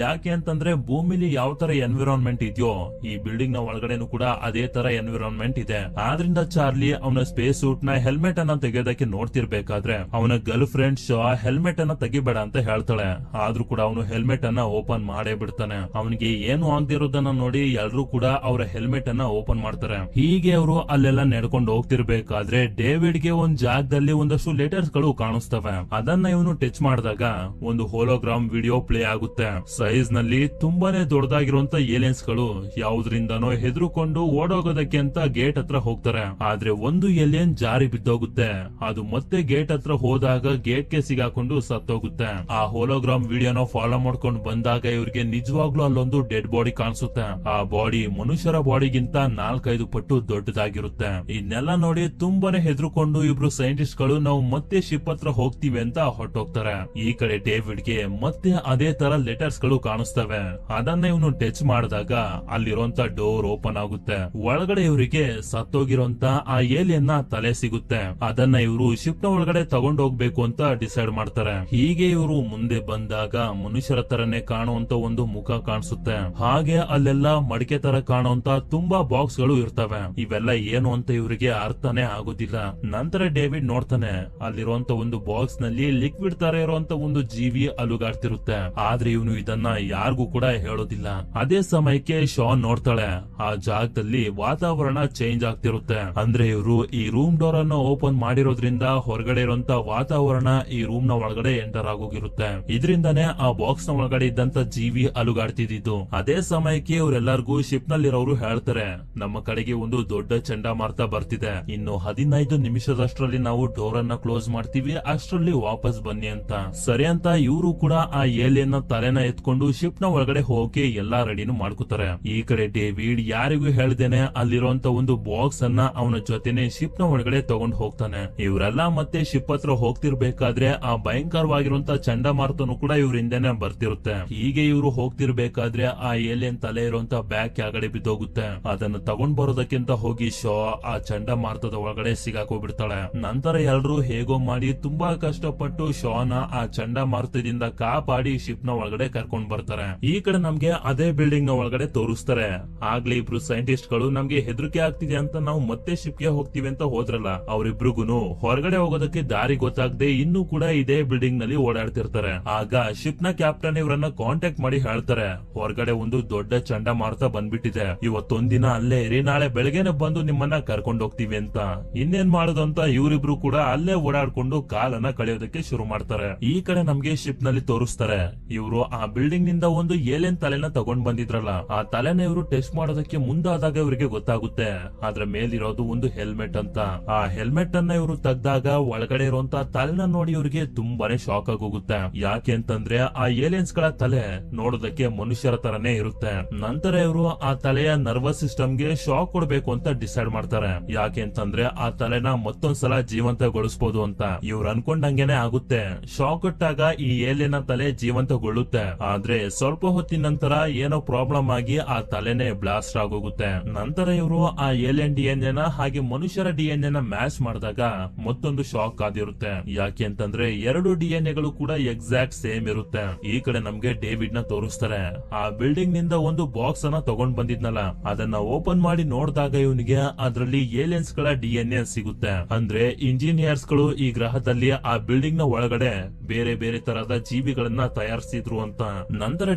ಯಾಕೆ ಅಂತಂದ್ರೆ ಭೂಮಿಲಿ ಯಾವ ತರ ಎನ್ವಿರಾನ್ಮೆಂಟ್ ಇದೆಯೋ ಈ ಬಿಲ್ಡಿಂಗ್ ನ ಒಳಗಡೆನೂ ಕೂಡ ಅದೇ ತರ ಎನ್ವಿರಾನ್ಮೆಂಟ್ ಇದೆ. ಆದ್ರಿಂದ ಚಾರ್ಲಿ ಅವನ ಸ್ಪೇಸ್ ಸೂಟ್ ನ ಹೆಲ್ಮೆಟ್ ಅನ್ನ ತೆಗೆಯೋದಕ್ಕೆ ನೋಡ್ತಿರ್ಬೇಕಾದ್ರೆ ಅವನ ಗರ್ಲ್ ಫ್ರೆಂಡ್ ಶೋ ಹೆಲ್ಮೆಟ್ ಅನ್ನ ತೆಗಿಬೇಡ ಅಂತ ಹೇಳ್ತಾಳೆ. ಆದ್ರೂ ಕೂಡ ಅವನು ಹೆಲ್ಮೆಟ್ ಅನ್ನ ಓಪನ್ ಮಾಡೇ ಬಿಡ್ತಾನೆ. ಅವನಿಗೆ ಏನು ಆಗದಿರೋದನ್ನ ನೋಡಿ ಎಲ್ರು ಕೂಡ ಅವರ ಹೆಲ್ಮೆಟ್ ಅನ್ನ ಓಪನ್ ಮಾಡ್ತಾರೆ. ಹೀಗೆ ಅವರು ಅಲ್ಲೆಲ್ಲ ನಡ್ಕೊಂಡು ಹೋಗ್ತಿರ್ಬೇಕಾದ್ರೆ ಡೇವಿಡ್ ಗೆ ಒಂದ್ ಜಾಗದಲ್ಲಿ ಒಂದಷ್ಟು ಲೆಟರ್ಸ್ ಗಳು ಕಾಣಿಸ್ತವೆ. ಅದನ್ನ ಇವನು ಟಚ್ ಮಾಡಿದಾಗ ಒಂದು ಹೋಲೋಗ್ರಾಮ್ ವಿಡಿಯೋ ಪ್ಲೇ ಆಗುತ್ತೆ. ಸೈಜ್ ನಲ್ಲಿ ತುಂಬಾನೇ ದೊಡ್ಡದಾಗಿರುವಂತ ಏಲಿಯನ್ಸ್ ಗಳು ಯಾವ್ದ್ರಿಂದನೋ ಹೆದರ್ಕೊಂಡು ಓಡೋಗೋದಕ್ಕೆ ಅಂತ ಗೇಟ್ ಹತ್ರ ಹೋಗ್ತಾರೆ. ಆದ್ರೆ ಒಂದು ಏಲಿಯನ್ ಜಾರಿ ಬಿದ್ದೋಗುತ್ತೆ. ಅದು ಮತ್ತೆ ಗೇಟ್ ಹತ್ರ ಹೋದಾಗ ಗೇಟ್ ಗೆ ಸಿಗಾಕೊಂಡು ಸತ್ತೋಗುತ್ತೆ. ಆ ಹೋಲೋಗ್ರಾಮ್ ವಿಡಿಯೋನ ಫಾಲೋ ಮಾಡ್ಕೊಂಡು ಬಂದಾಗ ಇವ್ರಿಗೆ ನಿಜವಾಗ್ಲೂ ಅಲ್ಲೊಂದು ಡೆಡ್ ಬಾಡಿ ಕಾಣಿಸುತ್ತೆ. ಆ ಬಾಡಿ ಮನುಷ್ಯರ ಬಾಡಿಗಿಂತ 4-5 ಪಟ್ಟು ದೊಡ್ಡದಾಗಿರುತ್ತೆ. ಇದನ್ನೆಲ್ಲ ನೋಡಿ ತುಂಬಾನೇ ಹೆದರ್ಕೊಂಡು ಇಬ್ರು ಸೈಂಟಿಸ್ಟ್ ಗಳು ನಾವು ಮತ್ತೆ ಶಿಪ್ ಹತ್ರ ಹೋಗ್ತೀವಿ ಅಂತ ಹೊರಟೋಗ್ತಾರೆ. ಈ ಕಡೆ ಡೇವಿಡ್ ಗೆ ಮತ್ತೆ ಅದೇ ತರ ಲೆಟರ್ಸ್ ಗಳು ಕಾಣಿಸ್ತವೆ. ಅದನ್ನ ಇವನು ಟಚ್ ಮಾಡಿದಾಗ ಅಲ್ಲಿರುವಂತ ಡೋರ್ ಓಪನ್ ಆಗುತ್ತೆ. ಒಳಗಡೆ ಇವರಿಗೆ ಸತ್ತೋಗಿರುವಂತ ಆ ಏಲಿಯನ್ ತಲೆ ಸಿಗುತ್ತೆ. ಅದನ್ನ ಇವರು ಶಿಪ್ ನ ಒಳಗಡೆ ತಗೊಂಡ್ ಹೋಗ್ಬೇಕು ಅಂತ ಡಿಸೈಡ್ ಮಾಡ್ತಾರೆ. ಹೀಗೆ ಇವರು ಮುಂದೆ ಬಂದಾಗ ಮನುಷ್ಯರ ತರನೇ ಕಾಣುವಂತ ಒಂದು ಮುಖ ಕಾಣಿಸುತ್ತೆ. ಹಾಗೆ ಅಲ್ಲೆಲ್ಲ ಮಡಿಕೆ ತರ ಕಾಣುವಂತ ತುಂಬಾ ಬಾಕ್ಸ್ ಗಳು ಇರ್ತವೆ. ಇವೆಲ್ಲ ಏನು ಅಂತ ಇವರಿಗೆ ಅರ್ಥನೇ ಆಗುದಿಲ್ಲ. ನಂತರ ಡೇವಿಡ್ ನೋಡ್ತಾನೆ, ಅಲ್ಲಿರುವಂತ ಒಂದು ಬಾಕ್ಸ್ ನಲ್ಲಿ ಲಿಕ್ವಿಡ್ ತರ ಇರುವಂತ ಒಂದು ಜೀವಿ ಅಲುಗಾಡ್ತಿರುತ್ತೆ. ಆದ್ರೆ ಇವನು ಇದನ್ನ ಯಾರಿಗೂ ಕೂಡ ಹೇಳೋದಿಲ್ಲ. ಅದೇ ಸಮಯಕ್ಕೆ ಶಾನ್ ನೋಡ್ತಾಳೆ, ಆ ಜಾಗದಲ್ಲಿ ವಾತಾವರಣ ಚೇಂಜ್ ಆಗ್ತಿರುತ್ತೆ. ಅಂದ್ರೆ ಇವರು ಈ ರೂಮ್ ಡೋರ್ ಅನ್ನು ಓಪನ್ ಮಾಡಿರೋದ್ರಿಂದ ಹೊರಗಡೆ ಇರುವಂತ ವಾತಾವರಣ ಈ ರೂಮ್ ನ ಒಳಗಡೆ ಎಂಟರ್ ಆಗೋಗಿರುತ್ತೆ. ಇದರಿಂದಾನೇ ಆ ಬಾಕ್ಸ್ ನ ಒಳಗಡೆ ಇದ್ದಂತ ಜೀವಿ ಅಲುಗಾಡ್ತಿದ್ದು. ಅದೇ ಸಮಯಕ್ಕೆ ಇವರೆಲ್ಲರಿಗೂ ಶಿಪ್ ನಲ್ಲಿರೋರು ಹೇಳ್ತಾರೆ, ನಮ್ಮ ಕಡೆಗೆ ಒಂದು ದೊಡ್ಡ ಚಂಡಮಾರುತ ಬರ್ತಿದೆ, ಇನ್ನು 15 ನಿಮಿಷದಷ್ಟರಲ್ಲಿ ನಾವು ಡೋರ್ ಅನ್ನ ಕ್ಲೋಸ್ ಮಾಡ್ತೀವಿ, ಅಷ್ಟರಲ್ಲಿ ವಾಪಸ್ ಬನ್ನಿ ಅಂತ. ಸರಿ ಅಂತ ಇವರು ಕೂಡ ಆ ಏಲಿಯನ್ ತಲೆನ ಎತ್ಕೊಂಡು ಶಿಪ್ ನ ಒಳಗಡೆ ಹೋಗಿ ಎಲ್ಲಾ ರೆಡಿನೂ ಮಾಡ್ಕೋತಾರೆ. ಈ ಕಡೆ ಡೇವಿಡ್ ಯಾರಿಗೂ ಹೇಳ್ದೇನೆ ಅಲ್ಲಿರುವಂತ ಒಂದು ಬಾಕ್ಸ್ ಅನ್ನ ಅವನ ಜೊತೆನೆ ಶಿಪ್ ನ ಒಳಗಡೆ ತಗೊಂಡು ಹೋಗ್ತಾನೆ. ಇವರೆಲ್ಲ ಮತ್ತೆ ಶಿಪ್ ಹತ್ರ ಹೋಗ್ತಿರ್ಬೇಕಾದ್ರೆ ಆ ಭಯಂಕರವಾಗಿರುವಂತ ಚಂಡಮಾರುತನು ಕೂಡ ಇವ್ರ ಹಿಂದೆನೆ ಬರ್ತಿರುತ್ತೆ. ಹೀಗೆ ಇವರು ಹೋಗ್ತಿರ್ಬೇಕಾದ್ರೆ ಆ ಏಲಿಯನ್ ತಲೆ ಇರುವಂತ ಬ್ಯಾಗ್ ಕೆಳಗಡೆ ಬಿದ್ದೋಗುತ್ತೆ. ಅದನ್ನ ತಗೊಂಡ್ ಬರೋದಕ್ಕಿಂತ ಹೋಗಿ ಶೋ ಆ ಚಂಡಮಾರುತದ ಒಳಗಡೆ ಸಿಗಾಕೋಗ್ಬಿಡ್ತಾಳೆ. ನಂತರ ಎಲ್ರು ಹೇಗೋ ಮಾಡಿ ತುಂಬಾ ಕಷ್ಟಪಟ್ಟು ಶೋನ ಆ ಚಂಡಮಾರುತದಿಂದ ಕಾಪಾಡಿ ಶಿಪ್ ನ ಒಳಗಡೆ ಕರ್ಕೊಂಡ್ ಬರ್ತಾರೆ. ಈ ಕಡೆ ನಮ್ಗೆ ಅದೇ ಬಿಲ್ಡಿಂಗ್ ನ ಒಳಗಡೆ ತೋರಿಸ್ತಾರೆ. ಆಗ್ಲೇ ಇಬ್ರು ಸೈಂಟಿಸ್ಟ್ ಗಳು ನಮ್ಗೆ ಹೆದರಿಕೆ ಆಗ್ತಿದೆ ಅಂತ ನಾವು ಮತ್ತೆ ಶಿಪ್ ಗೆ ಹೋಗ್ತೀವಿ ಅಂತ ಹೋದ್ರಲ್ಲ, ಅವರಿಬ್ರಿಗೂ ಹೊರಗಡೆ ಹೋಗೋದಕ್ಕೆ ದಾರಿ ಗೊತ್ತಾಗದೆ ಇನ್ನೂ ಕೂಡ ಇದೇ ಬಿಲ್ಡಿಂಗ್ ನಲ್ಲಿ ಓಡಾಡ್ತಿರ್ತಾರೆ. ಆಗ ಶಿಪ್ ನ ಕ್ಯಾಪ್ಟನ್ ಇವರನ್ನ ಕಾಂಟ್ಯಾಕ್ಟ್ ಮಾಡಿ ಹೇಳ್ತಾರೆ, ಹೊರಗಡೆ ಒಂದು ದೊಡ್ಡ ಚಂಡಮಾರುತ ಬಂದ್ಬಿಟ್ಟಿದೆ, ಇವತ್ತೊಂದಿನ ಅಲ್ಲೇ ಇರಿ, ನಾಳೆ ಬೆಳಗ್ಗೆನೆ ಬಂದು ನಿಮ್ಮ ನಿಮ್ಮನ್ನ ಕರ್ಕೊಂಡು ಹೋಗ್ತೀವಿ ಅಂತ. ಇನ್ನೇನ್ ಮಾಡೋದು ಅಂತ ಇವರಿಬ್ರು ಕೂಡ ಅಲ್ಲೇ ಓಡಾಡ್ಕೊಂಡು ಕಾಲನ್ನ ಕಳೆಯೋದಕ್ಕೆ ಶುರು ಮಾಡ್ತಾರೆ. ಈ ಕಡೆ ನಮ್ಗೆ ಶಿಪ್ ನಲ್ಲಿ ತೋರಿಸ್ತಾರೆ, ಇವರು ಆ ಬಿಲ್ಡಿಂಗ್ ನಿಂದ ಒಂದು ಏಲಿಯನ್ ತಲೆನ ತಗೊಂಡ್ ಬಂದಿದ್ರಲ್ಲ, ಆ ತಲೆನ ಇವರು ಟೆಸ್ಟ್ ಮಾಡೋದಕ್ಕೆ ಮುಂದಾದಾಗ ಇವರಿಗೆ ಗೊತ್ತಾಗುತ್ತೆ ಅದ್ರ ಮೇಲಿರೋದು ಒಂದು ಹೆಲ್ಮೆಟ್ ಅಂತ. ಆ ಹೆಲ್ಮೆಟ್ ಅನ್ನ ಇವರು ತೆಗ್ದಾಗ ಒಳಗಡೆ ಇರುವಂತ ತಲೆನ ನೋಡಿ ಇವರಿಗೆ ತುಂಬಾನೇ ಶಾಕ್ ಆಗಿ ಹೋಗುತ್ತೆ. ಯಾಕೆ ಅಂತಂದ್ರೆ ಆ ಏಲಿಯನ್ಸ್ ಗಳ ತಲೆ ನೋಡೋದಕ್ಕೆ ಮನುಷ್ಯರ ತರನೇ ಇರುತ್ತೆ. ನಂತರ ಇವರು ಆ ತಲೆಯ ನರ್ವಸ್ ಸಿಸ್ಟಮ್ ಗೆ ಶಾಕ್ ಕೊಡ್ಬೇಕು ಅಂತ ಡಿಸೈಡ್ ಮಾಡ್ತಾರೆ. ಯಾಕೆ ಅಂತಂದ್ರೆ ಆ ತಲೆನ ಮತ್ತೊಂದ್ಸಲ ಜೀವಂತಗೊಳಿಸಬಹುದು ಅಂತ. ಇವ್ರು ಅನ್ಕೊಂಡಂಗೆನೆ ಆಗುತ್ತೆ. ಶಾಕ್ ಕೊಟ್ಟಾಗ ಈ ಏಲಿಯನ್ ತಲೆ ಜೀವಂತಗೊಳ್ಳುತ್ತೆ. ಆದ್ರೆ ಸ್ವಲ್ಪ ಹೊತ್ತಿನ ನಂತರ ಏನೋ ಪ್ರಾಬ್ಲಮ್ ಆಗಿ ಆ ತಲೆನೇ ಬ್ಲಾಸ್ಟ್ ಆಗೋಗುತ್ತೆ. ನಂತರ ಇವರು ಆ ಏಲಿಯನ್ ಡಿಎನ್ಎ ನ ಹಾಗೆ ಮನುಷ್ಯರ ಡಿಎನ್ಎ ನ ಮ್ಯಾಚ್ ಮಾಡಿದಾಗ ಮತ್ತೊಂದು ಶಾಕ್ ಆದಿರುತ್ತೆ. ಯಾಕೆ ಅಂತಂದ್ರೆ ಎರಡು ಡಿಎನ್ಎಗಳು ಕೂಡ ಎಕ್ಸಾಕ್ಟ್ ಸೇಮ್ ಇರುತ್ತೆ. ಈ ಕಡೆ ನಮ್ಗೆ ಡೇವಿಡ್ ನ ತೋರಿಸ್ತಾರೆ. ಆ ಬಿಲ್ಡಿಂಗ್ ನಿಂದ ಒಂದು ಬಾಕ್ಸ್ ಅನ್ನ ತಗೊಂಡ್ ಬಂದಿದ್ನಲ್ಲ, ಅದನ್ನ ಓಪನ್ ಮಾಡಿ ನೋಡಿದಾಗ ಇವನಿಗೆ ಅದರಲ್ಲಿ ಏಲಿಯನ್ಸ್ ಗಳ ಡಿಎನ್ಎ ಸಿಗುತ್ತೆ. ಅಂದ್ರೆ ಇಂಜಿನಿಯರ್ಸ್ ಗಳು ಈ ಗ್ರಹದಲ್ಲಿ ಆ ಬಿಲ್ಡಿಂಗ್ ನ ಒಳಗಡೆ ಬೇರೆ ಬೇರೆ ತರಹದ ಜೀವಿಗಳನ್ನ ತಯಾರಿಸಿದ್ರು ಅಂತ. ನಂತರ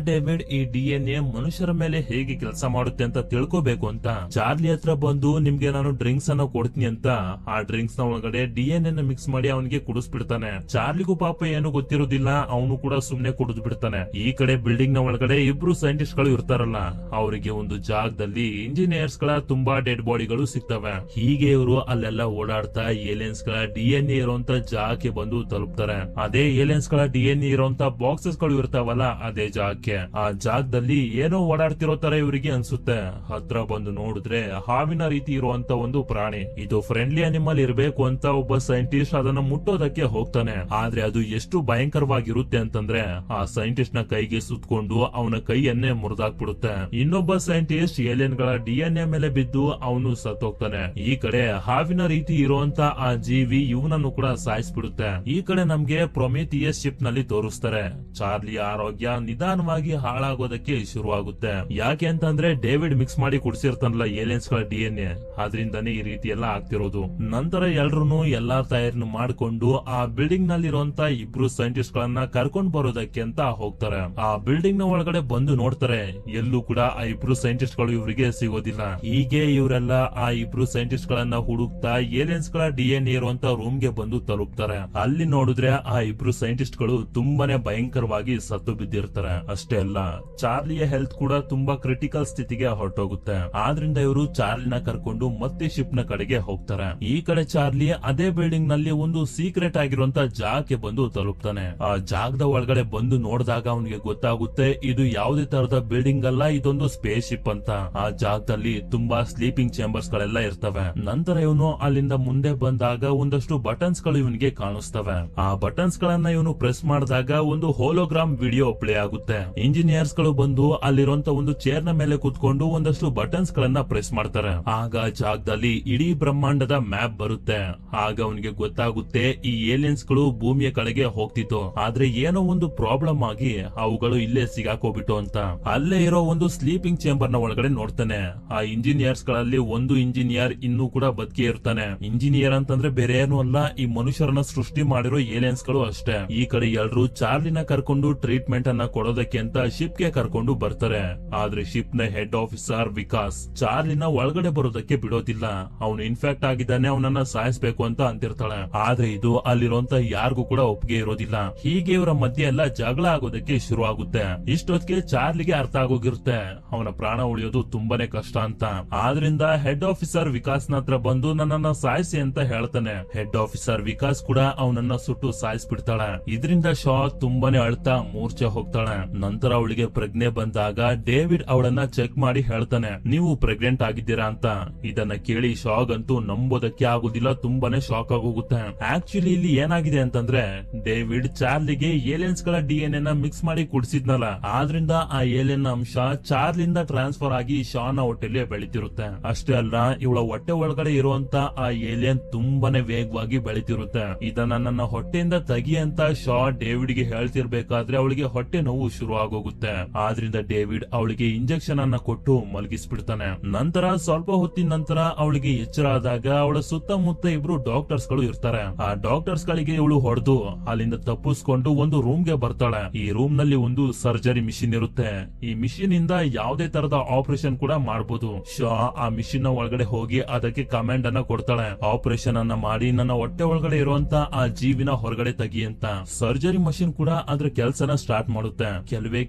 ಡೇವಿಡ್ ಈ ಡಿಎನ್ಎ ಮನುಷ್ಯರ ಮೇಲೆ ಹೇಗೆ ಕೆಲಸ ಮಾಡುತ್ತೆ ಅಂತ ತಿಳ್ಕೋಬೇಕು ಅಂತ ಚಾರ್ಲಿ ಹತ್ರ ಬಂದು, ನಿಮ್ಗೆ ನಾನು ಡ್ರಿಂಕ್ಸ್ ಅನ್ನ ಕೊಡ್ತೀನಿ ಅಂತ ಆ ಡ್ರಿಂಕ್ಸ್ ನ ಒಳಗಡೆ ಡಿಎನ್ಎ ನ ಮಿಕ್ಸ್ ಮಾಡಿ ಅವನಿಗೆ ಕುಡಿಸ್ಬಿಡ್ತಾನೆ. ಚಾರ್ಲಿಗೂ ಪಾಪ ಏನು ಗೊತ್ತಿರೋದಿಲ್ಲ, ಅವನು ಕೂಡ ಸುಮ್ನೆ ಕುಡಿದು ಬಿಡ್ತಾನೆ. ಈ ಕಡೆ ಬಿಲ್ಡಿಂಗ್ ನ ಒಳಗಡೆ ಇಬ್ರು ಸೈಂಟಿಸ್ಟ್ ಗಳು ಇರ್ತಾರಲ್ಲ, ಅವರಿಗೆ ಒಂದು ಜಾಗದಲ್ಲಿ ಇಂಜಿನಿಯರ್ಸ್ ಗಳ ತುಂಬಾ ಡೆಡ್ ಬಾಡಿಗಳು ಸಿಗ್ತವೆ. ಹೀಗೆ ಇವರು ಅಲ್ಲೆಲ್ಲ ಓಡಾಡ್ತಾ ಏಲಿಯನ್ಸ್ ಗಳ ಡಿಎನ್ಎ ಇರುವಂತ ಜಾಗಕ್ಕೆ ಬಂದು ತಲುಪ್ತಾರೆ. ಅದೇ ಏಲಿಯನ್ಸ್ ಗಳ ಡಿಎನ್ಎ ಇರುವಂತ ಬಾಕ್ಸಸ್ ಗಳು ಇರ್ತಾವಲ್ಲ, ಅದೇ ಜಾಗಕ್ಕೆ. ಆ ಜಾಗದಲ್ಲಿ ಏನೋ ಓಡಾಡ್ತಿರೋ ತರ ಇವರಿಗೆ ಅನ್ಸುತ್ತೆ. ಹತ್ರ ಬಂದು ನೋಡಿದ್ರೆ ಹಾವಿನ ರೀತಿ ಇರುವಂತ ಒಂದು ಪ್ರಾಣಿ. ಇದು ಫ್ರೆಂಡ್ಲಿ ಅನಿಮಲ್ ಇರಬೇಕು ಅಂತ ಒಬ್ಬ ಸೈಂಟಿಸ್ಟ್ ಅದನ್ನ ಮುಟ್ಟೋದಕ್ಕೆ ಹೋಗ್ತಾನೆ. ಆದ್ರೆ ಅದು ಎಷ್ಟು ಭಯಂಕರವಾಗಿರುತ್ತೆ ಅಂತಂದ್ರೆ ಆ ಸೈಂಟಿಸ್ಟ್ ನ ಕೈಗೆ ಸುತ್ಕೊಂಡು ಅವನ ಕೈಯನ್ನೇ ಮುರಿದಾಕ್ಬಿಡುತ್ತೆ. ಇನ್ನೊಬ್ಬ ಸೈಂಟಿಸ್ಟ್ ಏಲಿಯನ್ ಗಳ ಡಿಎನ್ಎ ಮೇಲೆ ಬಿದ್ದು ಅವನು ಸತ್ತೋಗ್ತಾನೆ. ಈ ಕಡೆ ಹಾವಿನ ರೀತಿ ಇರುವಂತ ಆ ಜೀವಿ ಇವನನ್ನು ಕೂಡ ಸಾಯಿಸ್ಬಿಡುತ್ತೆ. ಈ ಕಡೆ ನಮ್ಗೆ ಪ್ರೊಮೆಥಿಯಸ್ ಶಿಪ್ ನಲ್ಲಿ ತೋರಿಸ್ತಾರೆ. ಚಾರ್ಲಿ ಆರೋಗ್ಯ ನಿಧಾನವಾಗಿ ಹಾಳಾಗೋದಕ್ಕೆ ಶುರುವಾಗುತ್ತೆ. ಯಾಕೆ ಅಂತಂದ್ರೆ ಡೇವಿಡ್ ಮಿಕ್ಸ್ ಮಾಡಿ ಕುಡಿಸಿರ್ತಾನಲ್ಲ ಏಲಿಯನ್ಸ್ ಗಳ ಡಿಎನ್ಎ, ಅದರಿಂದಾನೇ ಈ ರೀತಿ ಎಲ್ಲ ಆಗ್ತಿರೋದು. ನಂತರ ಎಲ್ರು ಎಲ್ಲಾ ತಯಾರಿನ ಮಾಡ್ಕೊಂಡು ಆ ಬಿಲ್ಡಿಂಗ್ ನಲ್ಲಿರುವಂತ ಇಬ್ರು ಸೈಂಟಿಸ್ಟ್ ಗಳನ್ನ ಕರ್ಕೊಂಡ್ ಬರೋದಕ್ಕೆ ಅಂತ ಹೋಗ್ತಾರೆ. ಆ ಬಿಲ್ಡಿಂಗ್ ನ ಒಳಗಡೆ ಬಂದು ನೋಡ್ತಾರೆ, ಎಲ್ಲೂ ಕೂಡ ಆ ಇಬ್ರು ಸೈಂಟಿಸ್ಟ್ ಗಳು ಇವರಿಗೆ ಸಿಗೋದಿಲ್ಲ. ಹೀಗೆ ಇವರೆಲ್ಲ ಆ ಇಬ್ರು ಸೈಂಟಿಸ್ಟ್ ಗಳನ್ನ ಹುಡುಕ್ತಾ ಏಲಿಯನ್ಸ್ ಗಳ ಡಿಎನ್ಎ ಇರುವಂತ ರೂಮ್ ಗೆ ಬಂದು ತಲುಪ್ತಾರೆ. ಅಲ್ಲಿ ನೋಡಿದ್ರೆ ಆ ಇಬ್ರು ಸೈಂಟಿಸ್ಟ್ ಗಳು ತುಂಬಾನೇ ಭಯಂಕರವಾಗಿ ಸತ್ತು ಬಿದ್ದಿರ್ತಾರೆ. ಅಷ್ಟೇ ಅಲ್ಲ, ಚಾರ್ಲಿಯ ಹೆಲ್ತ್ ಕೂಡ ತುಂಬಾ ಕ್ರಿಟಿಕಲ್ ಸ್ಥಿತಿಗೆ ಹೊರಟೋಗುತ್ತೆ. ಆದ್ರಿಂದ ಇವರು ಚಾರ್ಲಿನ ಕರ್ಕೊಂಡು ಮತ್ತೆ ಶಿಪ್ ನ ಕಡೆಗೆ ಹೋಗ್ತಾರೆ. ಈ ಕಡೆ ಚಾರ್ಲಿ ಅದೇ ಬಿಲ್ಡಿಂಗ್ ನಲ್ಲಿ ಒಂದು ಸೀಕ್ರೆಟ್ ಆಗಿರುವಂತ ಜಾಗಕ್ಕೆ ಬಂದು ತಲುಪ್ತಾನೆ. ಆ ಜಾಗದ ಒಳಗಡೆ ಬಂದು ನೋಡಿದಾಗ ಅವನಿಗೆ ಗೊತ್ತಾಗುತ್ತೆ ಇದು ಯಾವುದೇ ತರದ ಬಿಲ್ಡಿಂಗ್ ಅಲ್ಲ, ಇದೊಂದು ಸ್ಪೇಸ್ ಶಿಪ್ ಅಂತ. ಆ ಜಾಗದಲ್ಲಿ ತುಂಬಾ ಸ್ಲೀಪಿಂಗ್ ಚೇಂಬರ್ಸ್ ಗಳೆಲ್ಲ ಇರ್ತವೆ. ನಂತರ ಇವನು ಅಲ್ಲಿಂದ ಮುಂದೆ ಬಂದಾಗ ಒಂದಷ್ಟು ಬಟನ್ಸ್ ಗಳು ಇವನಿಗೆ ಕಾಣಿಸ್ತವೆ. ಆ ಬಟನ್ಸ್ ಗಳನ್ನ ಇವನು ಪ್ರೆಸ್ ಮಾಡಿದಾಗ ಒಂದು ಹೋಲೋಗ್ರಾಮ್ ವಿಡಿಯೋ ಪ್ಲೇ ಆಗುತ್ತೆ. ಇಂಜಿನಿಯರ್ಸ್ ಗಳು ಬಂದು ಅಲ್ಲಿರುವಂತ ಒಂದು ಚೇರ್ ನ ಮೇಲೆ ಕುತ್ಕೊಂಡು ಒಂದಷ್ಟು ಬಟನ್ಸ್ ಗಳನ್ನ ಪ್ರೆಸ್ ಮಾಡ್ತಾರೆ. ಆಗ ಜಾಗದಲ್ಲಿ ಇಡೀ ಬ್ರಹ್ಮಾಂಡದ ಮ್ಯಾಪ್ ಬರುತ್ತೆ. ಆಗ ಅವನಿಗೆ ಗೊತ್ತಾಗುತ್ತೆ ಈ ಏಲಿಯನ್ಸ್ ಗಳು ಭೂಮಿಯ ಕಡೆಗೆ ಹೋಗ್ತಿತ್ತು, ಆದ್ರೆ ಏನೋ ಒಂದು ಪ್ರಾಬ್ಲಮ್ ಆಗಿ ಅವುಗಳು ಇಲ್ಲೇ ಸಿಗಾಕೋಬಿಟ್ಟು ಅಂತ. ಅಲ್ಲೇ ಇರೋ ಒಂದು ಸ್ಲೀಪಿಂಗ್ ಚೇಂಬರ್ ನ ಒಳಗಡೆ ನೋಡ್ತಾನೆ. ಆ ಇಂಜಿನಿಯರ್ಸ್ ಗಳಲ್ಲಿ ಒಂದು ಇಂಜಿನಿಯರ್ ಇನ್ನೂ ಕೂಡ ಬದುಕಿ ಇರ್ತಾನೆ. ಇಂಜಿನಿಯರ್ ಅಂತಂದ್ರೆ ಬೇರೆ ಏನು ಅಲ್ಲ, ಈ ಮನುಷ್ಯರನ್ನ ಸೃಷ್ಟಿ ಮಾಡಿರೋ ಏಲಿಯನ್ಸ್ ಗಳು ಅಷ್ಟೇ. ಈ ಕಡೆ ಎಲ್ರು ಚಾರ್ಲಿನ ಕರ್ಕೊಂಡು ಟ್ರೀಟ್ಮೆಂಟ್ ಅನ್ನ ಕೊಡೋದಕ್ಕೆ ಅಂತ ಶಿಪ್ ಗೆ ಕರ್ಕೊಂಡು ಬರ್ತಾರೆ. ಆದ್ರೆ ಶಿಪ್ ನ ಹೆಡ್ ಆಫೀಸರ್ ವಿಕಾಸ್ ಚಾರ್ಲಿನ ಒಳಗಡೆ ಬರೋದಕ್ಕೆ ಬಿಡೋದಿಲ್ಲ. ಅವನು ಇನ್ಫೆಕ್ಟ್ ಆಗಿದ್ದಾನೆ, ಅವನನ್ನ ಸಾಯಿಸ್ಬೇಕು ಅಂತ ಅಂತಿರ್ತಾಳೆ. ಆದ್ರೆ ಇದು ಅಲ್ಲಿರುವಂತ ಯಾರಿಗೂ ಕೂಡ ಒಪ್ಪಿಗೆ ಇರೋದಿಲ್ಲ. ಹೀಗೆ ಇವರ ಮಧ್ಯೆ ಎಲ್ಲ ಜಗಳ ಆಗೋದಕ್ಕೆ ಶುರು ಆಗುತ್ತೆ. ಇಷ್ಟೊತ್ತಿಗೆ ಚಾರ್ಲಿಗೆ ಅರ್ಥ ಆಗೋಗಿರುತ್ತೆ ಅವನ ಪ್ರಾಣ ಉಳಿಯೋದು ತುಂಬಾನೇ ಕಷ್ಟ ಅಂತ. ಆದ್ರಿಂದ ಹೆಡ್ ಆಫೀಸರ್ ವಿಕಾಸ್ ನ ಹತ್ರ ಬಂದು ನನ್ನನ್ನ ಸಾಯಿಸಿ ಅಂತ ಹೇಳ್ತಾನೆ. ಹೆಡ್ ಆಫೀಸರ್ ವಿಕಾಸ್ ಕೂಡ ಅವನನ್ನ ಸುಟ್ಟು ಸಾಯಿಸ್ಬಿಡ್ತಾಳೆ. ಇದರಿಂದ ಶಾ ತುಂಬಾನೇ ಅಳ್ತಾ ಮೂರ್ಛೆ ಹೋಗ್ತಾಳೆ. ನಂತರ ಅವಳಿಗೆ ಪ್ರಜ್ಞೆ ಬಂದಾಗ ಡೇವಿಡ್ ಅವಳನ್ನ ಚೆಕ್ ಮಾಡಿ ಹೇಳ್ತಾನೆ, ನೀವು ಪ್ರೆಗ್ನೆಂಟ್ ಆಗಿದ್ದೀರಾ ಅಂತ. ಇದನ್ನ ಕೇಳಿ ಶಾಕ್ ಅಂತೂ ನಂಬೋದಕ್ಕೆ ಆಗುದಿಲ್ಲ, ತುಂಬಾನೇ ಶಾಕ್ ಆಗೋಗುತ್ತೆ. ಆಕ್ಚುಲಿ ಇಲ್ಲಿ ಏನಾಗಿದೆ ಅಂತಂದ್ರೆ ಡೇವಿಡ್ ಚಾರ್ಲಿಗೆ ಏಲಿಯನ್ಸ್ ಗಳ ಡಿಎನ್ಎ ನ ಮಿಕ್ಸ್ ಮಾಡಿ ಕುಡಿಸಿದ್ನಲ್ಲ, ಆದ್ರಿಂದ ಆ ಏಲಿಯನ್ ಅಂಶ ಚಾರ್ಲಿಂದ ಟ್ರಾನ್ಸ್ಫರ್ ಆಗಿ ಶಾನ ಹೊಟ್ಟೆಲಿ ಬೆಳಿತಿರುತ್ತೆ. ಅಷ್ಟೇ ಅಲ್ಲ, ಇವಳ ಹೊಟ್ಟೆ ಒಳಗಡೆ ಇರುವಂತ ಆ ಏಲಿಯನ್ ತುಂಬಾನೇ ವೇಗವಾಗಿ ಬೆಳಿತಿರುತ್ತೆ. ಇದನ್ನ ನನ್ನ ಹೊಟ್ಟೆಯಿಂದ ತೆಗಿ ಅಂತ ಶಾ ಡೇವಿಡ್ ಗೆ ಹೇಳ್ತಿರ್ಬೇಕಾದ್ರೆ ಅವಳಿಗೆ ಹೊಟ್ಟೆ ನೋವು ಶುರು ಆಗೋಗುತ್ತೆ. ಆದ್ರಿಂದ ಡೇವಿಡ್ ಅವಳಿಗೆ ಇಂಜೆಕ್ಷನ್ ಅನ್ನ ಕೊಟ್ಟು ಮಲಗಿಸ್ಬಿಡ್ತಾನೆ. ನಂತರ ಸ್ವಲ್ಪ ಹೊತ್ತಿನ ನಂತರ ಅವಳಿಗೆ ಎಚ್ಚರ ಆದಾಗ ಅವಳ ಸುತ್ತಮುತ್ತ ಇಬ್ರು ಡಾಕ್ಟರ್ಸ್ ಗಳು ಇರ್ತಾರೆ. ಆ ಡಾಕ್ಟರ್ಸ್ ಗಳಿಗೆ ಇವಳು ಹೊಡೆದು ಅಲ್ಲಿಂದ ತಪ್ಪಿಸ್ಕೊಂಡು ಒಂದು ರೂಮ್ ಗೆ ಬರ್ತಾಳೆ. ಈ ರೂಮ್ ನಲ್ಲಿ ಒಂದು ಸರ್ಜರಿ ಮಿಷಿನ್ ಇರುತ್ತೆ. ಈ ಮಿಷಿನ್ ಇಂದ ಯಾವುದೇ ತರದ ಆಪರೇಷನ್ ಕೂಡ ಮಾಡಬಹುದು. ಶಾ ಆ ಮಿಷಿನ್ ನ ಒಳಗಡೆ ಒಳಗಡೆ ಹೋಗಿ ಅದಕ್ಕೆ ಕಮಾಂಡ್ ಅನ್ನ ಕೊಡ್ತಾಳೆ, ಆಪರೇಷನ್ ಅನ್ನ ಮಾಡಿ ನನ್ನ ಹೊಟ್ಟೆ ಒಳಗಡೆ ಇರುವಂತ ಆ ಜೀವಿನ ಹೊರಗಡೆ ತೆಗಿ ಅಂತ. ಸರ್ಜರಿ ಮಷಿನ್ ಕೂಡ ಅದ್ರ ಕೆಲ್ಸನ ಸ್ಟಾರ್ಟ್ ಮಾಡುತ್ತೆ.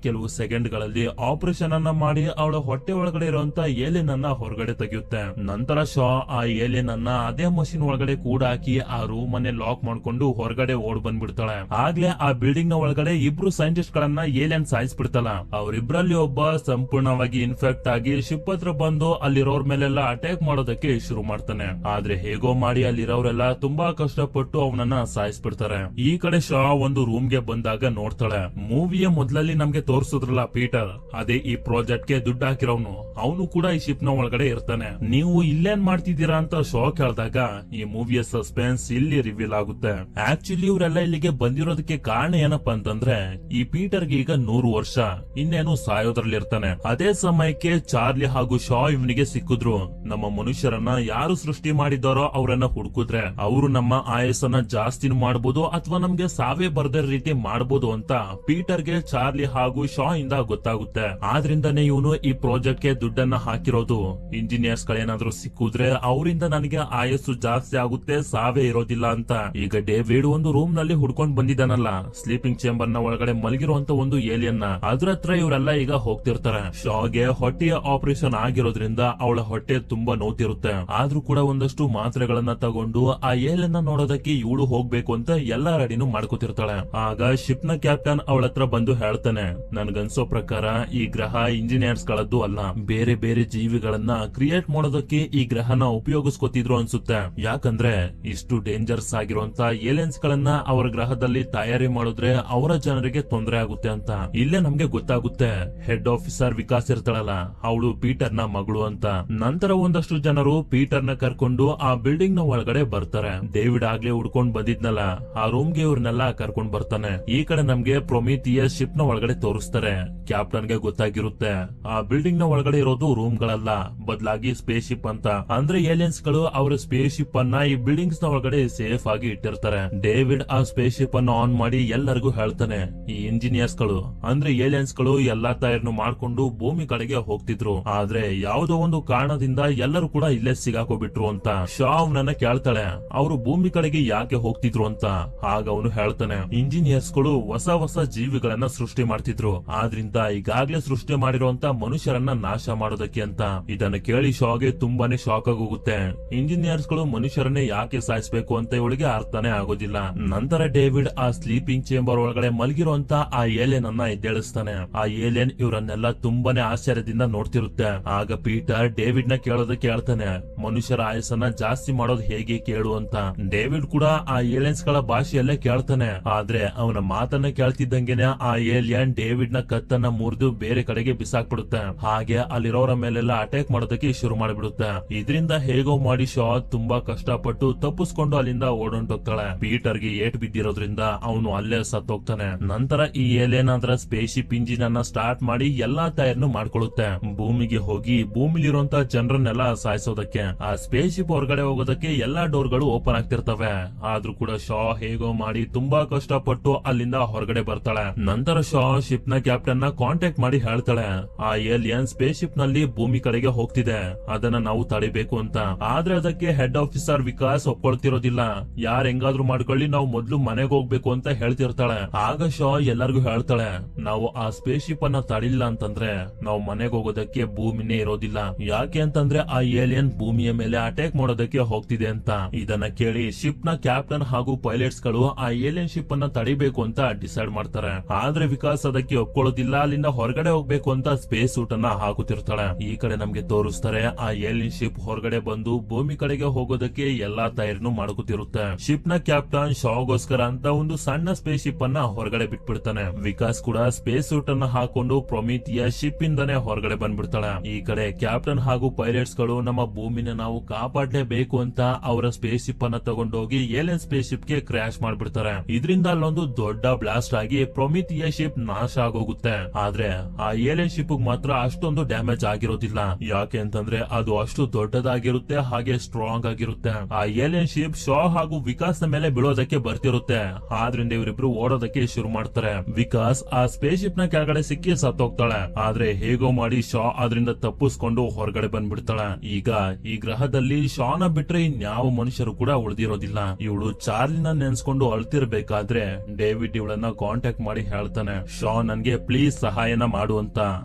ಕೆಲವು ಸೆಕೆಂಡ್ ಗಳಲ್ಲಿ ಆಪರೇಷನ್ ಅನ್ನ ಮಾಡಿ ಅವಳ ಹೊಟ್ಟೆ ಒಳಗಡೆ ಇರುವಂತ ಏಲಿಯನ್ ಅನ್ನ ಹೊರಗಡೆ ತೆಗೆಯುತ್ತೆ. ನಂತರ ಶಾ ಆ ಏಲಿಯನ್ ಅನ್ನ ಅದೇ ಮಷಿನ್ ಒಳಗಡೆ ಕೂಡ ಹಾಕಿ ಆ ರೂಮ್ ಅನ್ನೇ ಲಾಕ್ ಮಾಡ್ಕೊಂಡು ಹೊರಗಡೆ ಓಡ್ ಬಂದ್ಬಿಡ್ತಾಳೆ. ಆಗ್ಲೇ ಆ ಬಿಲ್ಡಿಂಗ್ ನ ಒಳಗಡೆ ಇಬ್ರು ಸೈಂಟಿಸ್ಟ್ ಗಳನ್ನ ಏಲಿಯನ್ ಸಾಯಿಸ್ಬಿಡ್ತಾಳ. ಅವರಿಬ್ರಲ್ಲಿ ಒಬ್ಬ ಸಂಪೂರ್ಣವಾಗಿ ಇನ್ಫೆಕ್ಟ್ ಆಗಿ ಶಿಪ್ ಹತ್ರ ಬಂದು ಅಲ್ಲಿರೋರ್ ಮೇಲೆಲ್ಲ ಅಟ್ಯಾಕ್ ಮಾಡೋದಕ್ಕೆ ಶುರು ಮಾಡ್ತಾನೆ. ಆದ್ರೆ ಹೇಗೋ ಮಾಡಿ ಅಲ್ಲಿರೋರೆಲ್ಲ ತುಂಬಾ ಕಷ್ಟಪಟ್ಟು ಅವನನ್ನ ಸಾಯಿಸ್ಬಿಡ್ತಾರೆ. ಈ ಕಡೆ ಶಾ ಒಂದು ರೂಮ್ ಗೆ ಬಂದಾಗ ನೋಡ್ತಾಳೆ, ಮೂವಿಯ ಮೊದಲಲ್ಲಿ ನಮ್ಗೆ ತೋರಿಸಿದ್ರಲ್ಲ ಪೀಟರ್, ಅದೇ ಈ ಪ್ರಾಜೆಕ್ಟ್ ಗೆ ದುಡ್ಡು ಹಾಕಿರೋನು, ಅವನು ಕೂಡ ಈ ಶಿಪ್ ನ ಒಳಗಡೆ ಇರ್ತಾನೆ. ನೀವು ಇಲ್ಲೇನ್ ಮಾಡ್ತಿದ್ದೀರಾ ಅಂತ ಶಾ ಕೇಳಿದಾಗ ಈ ಮೂವಿಯ ಸಸ್ಪೆನ್ಸ್ ಇಲ್ಲಿ ರಿವೀಲ್ ಆಗುತ್ತೆ. ಆಕ್ಚುಲಿ ಇವರೆಲ್ಲ ಇಲ್ಲಿಗೆ ಬಂದಿರೋದಕ್ಕೆ ಕಾರಣ ಏನಪ್ಪಾ ಅಂತಂದ್ರೆ, ಈ ಪೀಟರ್ ಗೆ ಈಗ 100 ವರ್ಷ, ಇನ್ನೇನು ಸಾಯೋದ್ರಲ್ಲಿ ಇರ್ತಾನೆ. ಅದೇ ಸಮಯಕ್ಕೆ ಚಾರ್ಲಿ ಹಾಗೂ ಶಾ ಇವನಿಗೆ ಸಿಕ್ಕಿದ್ರು. ನಮ್ಮ ಮನುಷ್ಯರನ್ನ ಯಾರು ಸೃಷ್ಟಿ ಮಾಡಿದಾರೋ ಅವರನ್ನ ಹುಡುಕಿದ್ರೆ ಅವರು ನಮ್ಮ ಆಯಸ್ಸನ್ನ ಜಾಸ್ತಿ ಮಾಡಬಹುದು ಅಥವಾ ನಮ್ಗೆ ಸಾವೇ ಬರ್ದ ರೀತಿ ಮಾಡಬಹುದು ಅಂತ ಪೀಟರ್ ಗೆ ಚಾರ್ಲಿ ಹಾಗೂ ಶಾ ಇಂದ ಗೊತ್ತಾಗುತ್ತೆ. ಆದ್ರಿಂದಾನೇ ಇವನು ಈ ಪ್ರಾಜೆಕ್ಟ್ ಗೆ ದುಡ್ಡನ್ನ ಹಾಕಿರೋದು. ಇಂಜಿನಿಯರ್ಸ್ ಗಳೇನಾದ್ರೂ ಸಿಕ್ಕಿದ್ರೆ ಅವರಿಂದ ನನಗೆ ಆಯಸ್ಸು ಜಾಸ್ತಿ ಆಗುತ್ತೆ, ಸಾವೇ ಇರೋದಿಲ್ಲ ಅಂತ. ಈಗ ಡೇವಿಡ್ ಒಂದು ರೂಮ್ ನಲ್ಲಿ ಹುಡ್ಕೊಂಡ್ ಬಂದಿದ್ದಾನಲ್ಲ, ಸ್ಲೀಪಿಂಗ್ ಚೇಂಬರ್ ನ ಒಳಗಡೆ ಮಲಗಿರುವಂತ ಒಂದು ಏಲಿಯನ್, ಅದ್ರ ಹತ್ರ ಇವರೆಲ್ಲ ಈಗ ಹೋಗ್ತಿರ್ತಾರೆ. ಶಾಗೆ ಹೊಟ್ಟೆಯ ಆಪರೇಷನ್ ಆಗಿರೋದ್ರಿಂದ ಅವಳ ಹೊಟ್ಟೆ ತುಂಬಾ ನೋತಿರುತ್ತೆ. ಆದ್ರೂ ಕೂಡ ಒಂದಷ್ಟು ಮಾತ್ರೆಗಳನ್ನ ತಗೊಂಡು ಆ ಏಲಿಯನ್ ನೋಡೋದಕ್ಕೆ ಇವಳು ಹೋಗ್ಬೇಕು ಅಂತ ಎಲ್ಲಾ ರೆಡಿನೂ ಮಾಡ್ಕೋತಿರ್ತಾಳೆ. ಆಗ ಶಿಪ್ ನ ಕ್ಯಾಪ್ಟನ್ ಅವಳ ಹತ್ರ ಬಂದು ಹೇಳ್ತಾನೆ, ನನ್ಗನ್ಸೋ ಪ್ರಕಾರ ಈ ಗ್ರಹ ಇಂಜಿನಿಯರ್ಸ್ ಗಳದ್ದು ಅಲ್ಲ, ಬೇರೆ ಬೇರೆ ಜೀವಿಗಳನ್ನ ಕ್ರಿಯೇಟ್ ಮಾಡೋದಕ್ಕೆ ಈ ಗ್ರಹನ ಉಪಯೋಗಿಸ್ಕೊತಿದ್ರು ಅನ್ಸುತ್ತೆ. ಯಾಕಂದ್ರೆ ಇಷ್ಟು ಡೇಂಜರ್ಸ್ ಆಗಿರುವಂತ ಏಲಿಯನ್ಸ್ ಗಳನ್ನ ಅವರ ಗ್ರಹದಲ್ಲಿ ತಯಾರಿ ಮಾಡಿದ್ರೆ ಅವರ ಜನರಿಗೆ ತೊಂದರೆ ಆಗುತ್ತೆ ಅಂತ. ಇಲ್ಲೇ ನಮ್ಗೆ ಗೊತ್ತಾಗುತ್ತೆ ಹೆಡ್ ಆಫೀಸರ್ ವಿಕಾಸ್ ಇರ್ತಾಳಲ್ಲ, ಅವಳು ಪೀಟರ್ ನ ಮಗಳು ಅಂತ. ನಂತರ ಒಂದಷ್ಟು ಜನರು ಪೀಟರ್ ನ ಕರ್ಕೊಂಡು ಆ ಬಿಲ್ಡಿಂಗ್ ನ ಒಳಗಡೆ ಬರ್ತಾರೆ. ಡೇವಿಡ್ ಆಗ್ಲೇ ಹುಡ್ಕೊಂಡ್ ಬಂದಿದ್ನಲ್ಲ, ಆ ರೂಮ್ ಗೆ ಇವ್ರನ್ನೆಲ್ಲ ಕರ್ಕೊಂಡ್ ಬರ್ತಾನೆ. ಈ ಕಡೆ ನಮ್ಗೆ ಪ್ರೊಮಿಥಿಯಸ್ ಶಿಪ್ ನ ಒಳಗಡೆ ತೋರಿಸ್ತಾರೆ. ಕ್ಯಾಪ್ಟನ್ ಗೆ ಗೊತ್ತಾಗಿರುತ್ತೆ ಆ ಬಿಲ್ಡಿಂಗ್ ನ ಒಳಗಡೆ ಇರೋದು ರೂಮ್ ಗಳಲ್ಲ, ಬದಲಾಗಿ ಸ್ಪೇಸ್ ಶಿಪ್ ಅಂತ. ಅಂದ್ರೆ ಏಲಿಯನ್ಸ್ ಗಳು ಅವರ ಸ್ಪೇಸ್ ಶಿಪ್ ಅನ್ನ ಈ ಬಿಲ್ಡಿಂಗ್ಸ್ ನ ಒಳಗಡೆ ಸೇಫ್ ಆಗಿ ಇಟ್ಟಿರ್ತಾರೆ. ಡೇವಿಡ್ ಆ ಸ್ಪೇಸ್ ಶಿಪ್ ಅನ್ನು ಆನ್ ಮಾಡಿ ಎಲ್ಲರಿಗೂ ಹೇಳ್ತಾನೆ, ಈ ಇಂಜಿನಿಯರ್ಸ್ ಗಳು ಅಂದ್ರೆ ಏಲಿಯನ್ಸ್ ಗಳು ಎಲ್ಲಾ ತಯಾರಿನೂ ಮಾಡ್ಕೊಂಡು ಭೂಮಿ ಕಡೆಗೆ ಹೋಗ್ತಿದ್ರು, ಆದ್ರೆ ಯಾವುದೋ ಒಂದು ಕಾರಣದಿಂದ ಎಲ್ಲರೂ ಕೂಡ ಇಲ್ಲೇ ಸಿಗಾಕೋಬಿಟ್ರು ಅಂತ. ಶಾ ಅವನನ್ನ ಕೇಳ್ತಾಳೆ, ಅವರು ಭೂಮಿ ಕಡೆಗೆ ಯಾಕೆ ಹೋಗ್ತಿದ್ರು ಅಂತ. ಆಗ ಅವನು ಹೇಳ್ತಾನೆ, ಇಂಜಿನಿಯರ್ಸ್ ಗಳು ಹೊಸ ಹೊಸ ಜೀವಿಗಳನ್ನ ಸೃಷ್ಟಿ ಮಾಡ್ತಿದ್ರು, ಆದ್ರಿಂದ ಈಗಾಗ್ಲೇ ಸೃಷ್ಟಿ ಮಾಡಿರುವಂತ ಮನುಷ್ಯರನ್ನ ನಾಶ ಮಾಡೋದಕ್ಕೆ ಅಂತ. ಇದನ್ನ ಕೇಳಿ ಶಾಗೆ ತುಂಬಾನೇ ಶಾಕ್ ಆಗೋಗುತ್ತೆ. ಇಂಜಿನಿಯರ್ಸ್ ಗಳು ಮನುಷ್ಯರನ್ನೇ ಯಾಕೆ ಸಾಯಿಸಬೇಕು ಅಂತ ಇವಳಿಗೆ ಅರ್ಥನೇ ಆಗೋದಿಲ್ಲ. ನಂತರ ಡೇವಿಡ್ ಆ ಸ್ಲೀಪಿಂಗ್ ಚೇಂಬರ್ ಒಳಗಡೆ ಮಲಗಿರುವಂತ ಆ ಏಲಿಯನ್ ಅನ್ನ ಎದ್ದೇಳಿಸ್ತಾನೆ. ಆ ಏಲಿಯನ್ ಇವರನ್ನೆಲ್ಲ ತುಂಬಾನೇ ಆಶ್ಚರ್ಯದಿಂದ ನೋಡ್ತಿರುತ್ತೆ. ಆಗ ಪೀಟರ್ ಡೇವಿಡ್ ನ ಕೇಳೋದಕ್ಕೆ ಹೇಳ್ತಾನೆ, ಮನುಷ್ಯರ ಆಯಸ್ಸನ್ನ ಜಾಸ್ತಿ ಮಾಡೋದು ಹೇಗೆ ಕೇಳು ಅಂತ. ಡೇವಿಡ್ ಕೂಡ ಆ ಏಲಿಯನ್ಸ್ ಗಳ ಭಾಷೆಯಲ್ಲೇ ಕೇಳ್ತಾನೆ. ಆದ್ರೆ ಅವನ ಮಾತನ್ನ ಕೇಳ್ತಿದ್ದಂಗೆನೆ ಆ ಏಲಿಯನ್ ಡೇವಿಡ್ ನ ಕತ್ತನ್ನ ಮುರಿದು ಬೇರೆ ಕಡೆಗೆ ಬಿಸಾಕ್ಬಿಡುತ್ತೆ. ಹಾಗೆ ಅಲ್ಲಿರೋರ ಮೇಲೆಲ್ಲ ಅಟ್ಯಾಕ್ ಮಾಡೋದಕ್ಕೆ ಶುರು ಮಾಡಿಬಿಡುತ್ತೆ. ಇದರಿಂದ ಹೇಗೋ ಮಾಡಿ ಶಾ ತುಂಬಾ ಕಷ್ಟಪಟ್ಟು ತಪ್ಪಿಸ್ಕೊಂಡು ಅಲ್ಲಿಂದ ಓಡೊಂಟೋಗ್ತಾಳೆ. ಪೀಟರ್ ಗೆ ಏಟ್ ಬಿದ್ದಿರೋದ್ರಿಂದ ಅವನು ಅಲ್ಲೇ ಸತ್ತೋಗ್ತಾನೆ. ನಂತರ ಈ ಏಲಿಯನ್ ಅದರ ಸ್ಪೇಸ್ ಶಿಪ್ ಇಂಜಿನ್ ಅನ್ನ ಸ್ಟಾರ್ಟ್ ಮಾಡಿ ಎಲ್ಲಾ ತಯಾರನ್ನು ಮಾಡ್ಕೊಳ್ಳುತ್ತೆ. ಭೂಮಿಗೆ ಹೋಗಿ ಭೂಮಿಲಿರುವಂತ ಜನರನ್ನೆಲ್ಲ ಸಾಯಿಸೋದಕ್ಕೆ. ಆ ಸ್ಪೇಸ್ ಶಿಪ್ ಹೊರಗಡೆ ಹೋಗೋದಕ್ಕೆ ಎಲ್ಲಾ ಡೋರ್ ಗಳು ಓಪನ್ ಆಗ್ತಿರ್ತವೆ. ಆದ್ರೂ ಕೂಡ ಶಾ ಹೇಗೋ ಮಾಡಿ ತುಂಬಾ ಕಷ್ಟಪಟ್ಟು ಅಲ್ಲಿಂದ ಹೊರಗಡೆ ಬರ್ತಾಳೆ. ನಂತರ ಶಾ ಶಿಪ್ ನ ಕ್ಯಾಪ್ಟನ್ ನ ಕಾಂಟ್ಯಾಕ್ಟ್ ಮಾಡಿ ಹೇಳ್ತಾಳೆ, ಆ ಏಲಿಯನ್ ಸ್ಪೇಸ್ ಶಿಪ್ ನಲ್ಲಿ ಭೂಮಿ ಕಡೆಗೆ ಹೋಗ್ತಿದೆ, ಅದನ್ನ ನಾವು ತಡಿಬೇಕು ಅಂತ. ಆದ್ರೆ ಅದಕ್ಕೆ ಹೆಡ್ ಆಫೀಸರ್ ವಿಕಾಸ್ ಒಪ್ಕೊಳ್ತಿರೋದಿಲ್ಲ. ಯಾರ್ ಹೆಂಗಾದ್ರೂ ಮಾಡ್ಕೊಳ್ಳಿ, ನಾವು ಮೊದ್ಲು ಮನೆಗೆ ಹೋಗ್ಬೇಕು ಅಂತ ಹೇಳ್ತಿರ್ತಾಳೆ. ಆಗ ಶಾ ಎಲ್ಲರಿಗೂ ಹೇಳ್ತಾಳೆ, ನಾವು ಆ ಸ್ಪೇಸ್ ಶಿಪ್ ಅನ್ನ ತಡಿಲ್ಲ ಅಂತಂದ್ರೆ ನಾವು ಮನೆಗೆ ಹೋಗೋದಕ್ಕೆ ಭೂಮಿನೇ ಇರೋದಿಲ್ಲ. ಯಾಕೆ ಅಂತಂದ್ರೆ ಆ ಏಲಿಯನ್ ಭೂಮಿಯ ಮೇಲೆ ಅಟ್ಯಾಕ್ ಮಾಡೋದಕ್ಕೆ ಹೋಗ್ತಿದೆ ಅಂತ. ಇದನ್ನ ಕೇಳಿ ಶಿಪ್ ನ ಕ್ಯಾಪ್ಟನ್ ಹಾಗೂ ಪೈಲಟ್ಸ್ ಗಳು ಆ ಏಲಿಯನ್ ಶಿಪ್ ಅನ್ನ ತಡಿಬೇಕು ಅಂತ ಡಿಸೈಡ್ ಮಾಡ್ತಾರೆ. ಆದ್ರೆ ವಿಕಾಸ್ ಅದಕ್ಕೆ ಒಪ್ಕೊಳ್ಳೋದಿಲ್ಲ. ಅಲ್ಲಿಂದ ಹೊರಗಡೆ ಹೋಗ್ಬೇಕು ಅಂತ ಸ್ಪೇಸ್ ಸೂಟ್ ಅನ್ನ ಹಾಕುತ್ತಿರ್ತಾಳೆ. ಈ ಕಡೆ ನಮ್ಗೆ ತೋರಿಸ್ತಾರೆ ಆ ಏಲಿಯನ್ ಶಿಪ್ ಹೊರಗಡೆ ಬಂದು ಭೂಮಿ ಕಡೆಗೆ ಹೋಗೋದಕ್ಕೆ ಎಲ್ಲಾ ತಯಾರಿನೂ ಮಾಡ್ಕೊತಿರುತ್ತೆ. ಶಿಪ್ ನ ಕ್ಯಾಪ್ಟನ್ ಶಾಗೋಸ್ಕರ ಅಂತ ಒಂದು ಸಣ್ಣ ಸ್ಪೇಸ್ ಶಿಪ್ ಅನ್ನ ಹೊರಗಡೆ ಬಿಟ್ಬಿಡ್ತಾನೆ. ವಿಕಾಸ್ ಕೂಡ ಸ್ಪೇಸ್ ಸೂಟ್ ಅನ್ನ ಹಾಕೊಂಡು ಪ್ರೊಮಿಥಿಯ ಶಿಪ್ ಇಂದಾನೆ ಹೊರಗಡೆ ಬಂದ್ಬಿಡ್ತಾಳೆ. ಈ ಕಡೆ ಕ್ಯಾಪ್ಟನ್ ಹಾಗೂ ಪೈಲಟ್ಸ್ ಗಳು ನಮ್ಮ ಭೂಮಿನ ನಾವು ಕಾಪಾಡಲೇಬೇಕು ಅಂತ ಅವರ ಸ್ಪೇಸ್ ಶಿಪ್ ಅನ್ನ ತಗೊಂಡೋಗಿ ಏಲಿಯನ್ ಸ್ಪೇಸ್ ಶಿಪ್ ಗೆ ಕ್ರಾಶ್ ಮಾಡ್ಬಿಡ್ತಾರೆ. ಇದರಿಂದ ಅಲ್ಲೊಂದು ದೊಡ್ಡ ಬ್ಲಾಸ್ಟ್ ಆಗಿ ಪ್ರೊಮಿಥಿಯ ಶಿಪ್ ನಾಶ ಆಗೋಗುತ್ತೆ. ಆದ್ರೆ ಆ ಏಲಿಯನ್ ಶಿಪ್ ಮಾತ್ರ ಅಷ್ಟೊಂದು ಡ್ಯಾಮೇಜ್ ಆಗಿರೋದಿಲ್ಲ. ಯಾಕೆ ಅಂತಂದ್ರೆ ಅದು ಅಷ್ಟು ದೊಡ್ಡದಾಗಿರುತ್ತೆ, ಹಾಗೆ ಸ್ಟ್ರಾಂಗ್ ಆಗಿರುತ್ತೆ. ಆ ಏಲಿಯನ್ ಶಿಪ್ ಶಾ ಹಾಗೂ ವಿಕಾಸ್ ನ ಮೇಲೆ ಬೀಳೋದಕ್ಕೆ ಬರ್ತಿರುತ್ತೆ. ಆದ್ರಿಂದ ಇವರಿಬ್ರು ಓಡೋದಕ್ಕೆ ಶುರು ಮಾಡ್ತಾರೆ. ವಿಕಾಸ್ ಆ ಸ್ಪೇಸ್ ಶಿಪ್ ನ ಕೆಳಗಡೆ ಸಿಕ್ಕಿ ಸತ್ತೋಗ್ತಾಳೆ. ಆದ್ರೆ ಹೇಗೋ ಮಾಡಿ ಶಾ ಅದರಿಂದ ತಪ್ಪಿಸ್ಕೊಂಡು ಹೊರಗಡೆ ಬಂದ್ಬಿಡ್ತಾಳೆ. ಮಾಡ್ತಾಳೆ. ಈಗ ಈ ಗ್ರಹದಲ್ಲಿ ಶಾನ ಬಿಟ್ರೆ ಇನ್ಯಾವ ಮನುಷ್ಯರು ಕೂಡ ಉಳಿದಿರೋದಿಲ್ಲ. ಇವಳು ಚಾರ್ಲಿನ ನೆನ್ಸ್ಕೊಂಡು ಅಳ್ತಿರ್ಬೇಕಾದ್ರೆ ಡೇವಿಡ್ ಇವಳನ್ನ ಕಾಂಟ್ಯಾಕ್ಟ್ ಮಾಡಿ ಹೇಳ್ತಾನೆ, ಶಾ ನನ್ಗೆ ಪ್ಲೀಸ್ ಸಹಾಯನ ಮಾಡು ಅಂತ.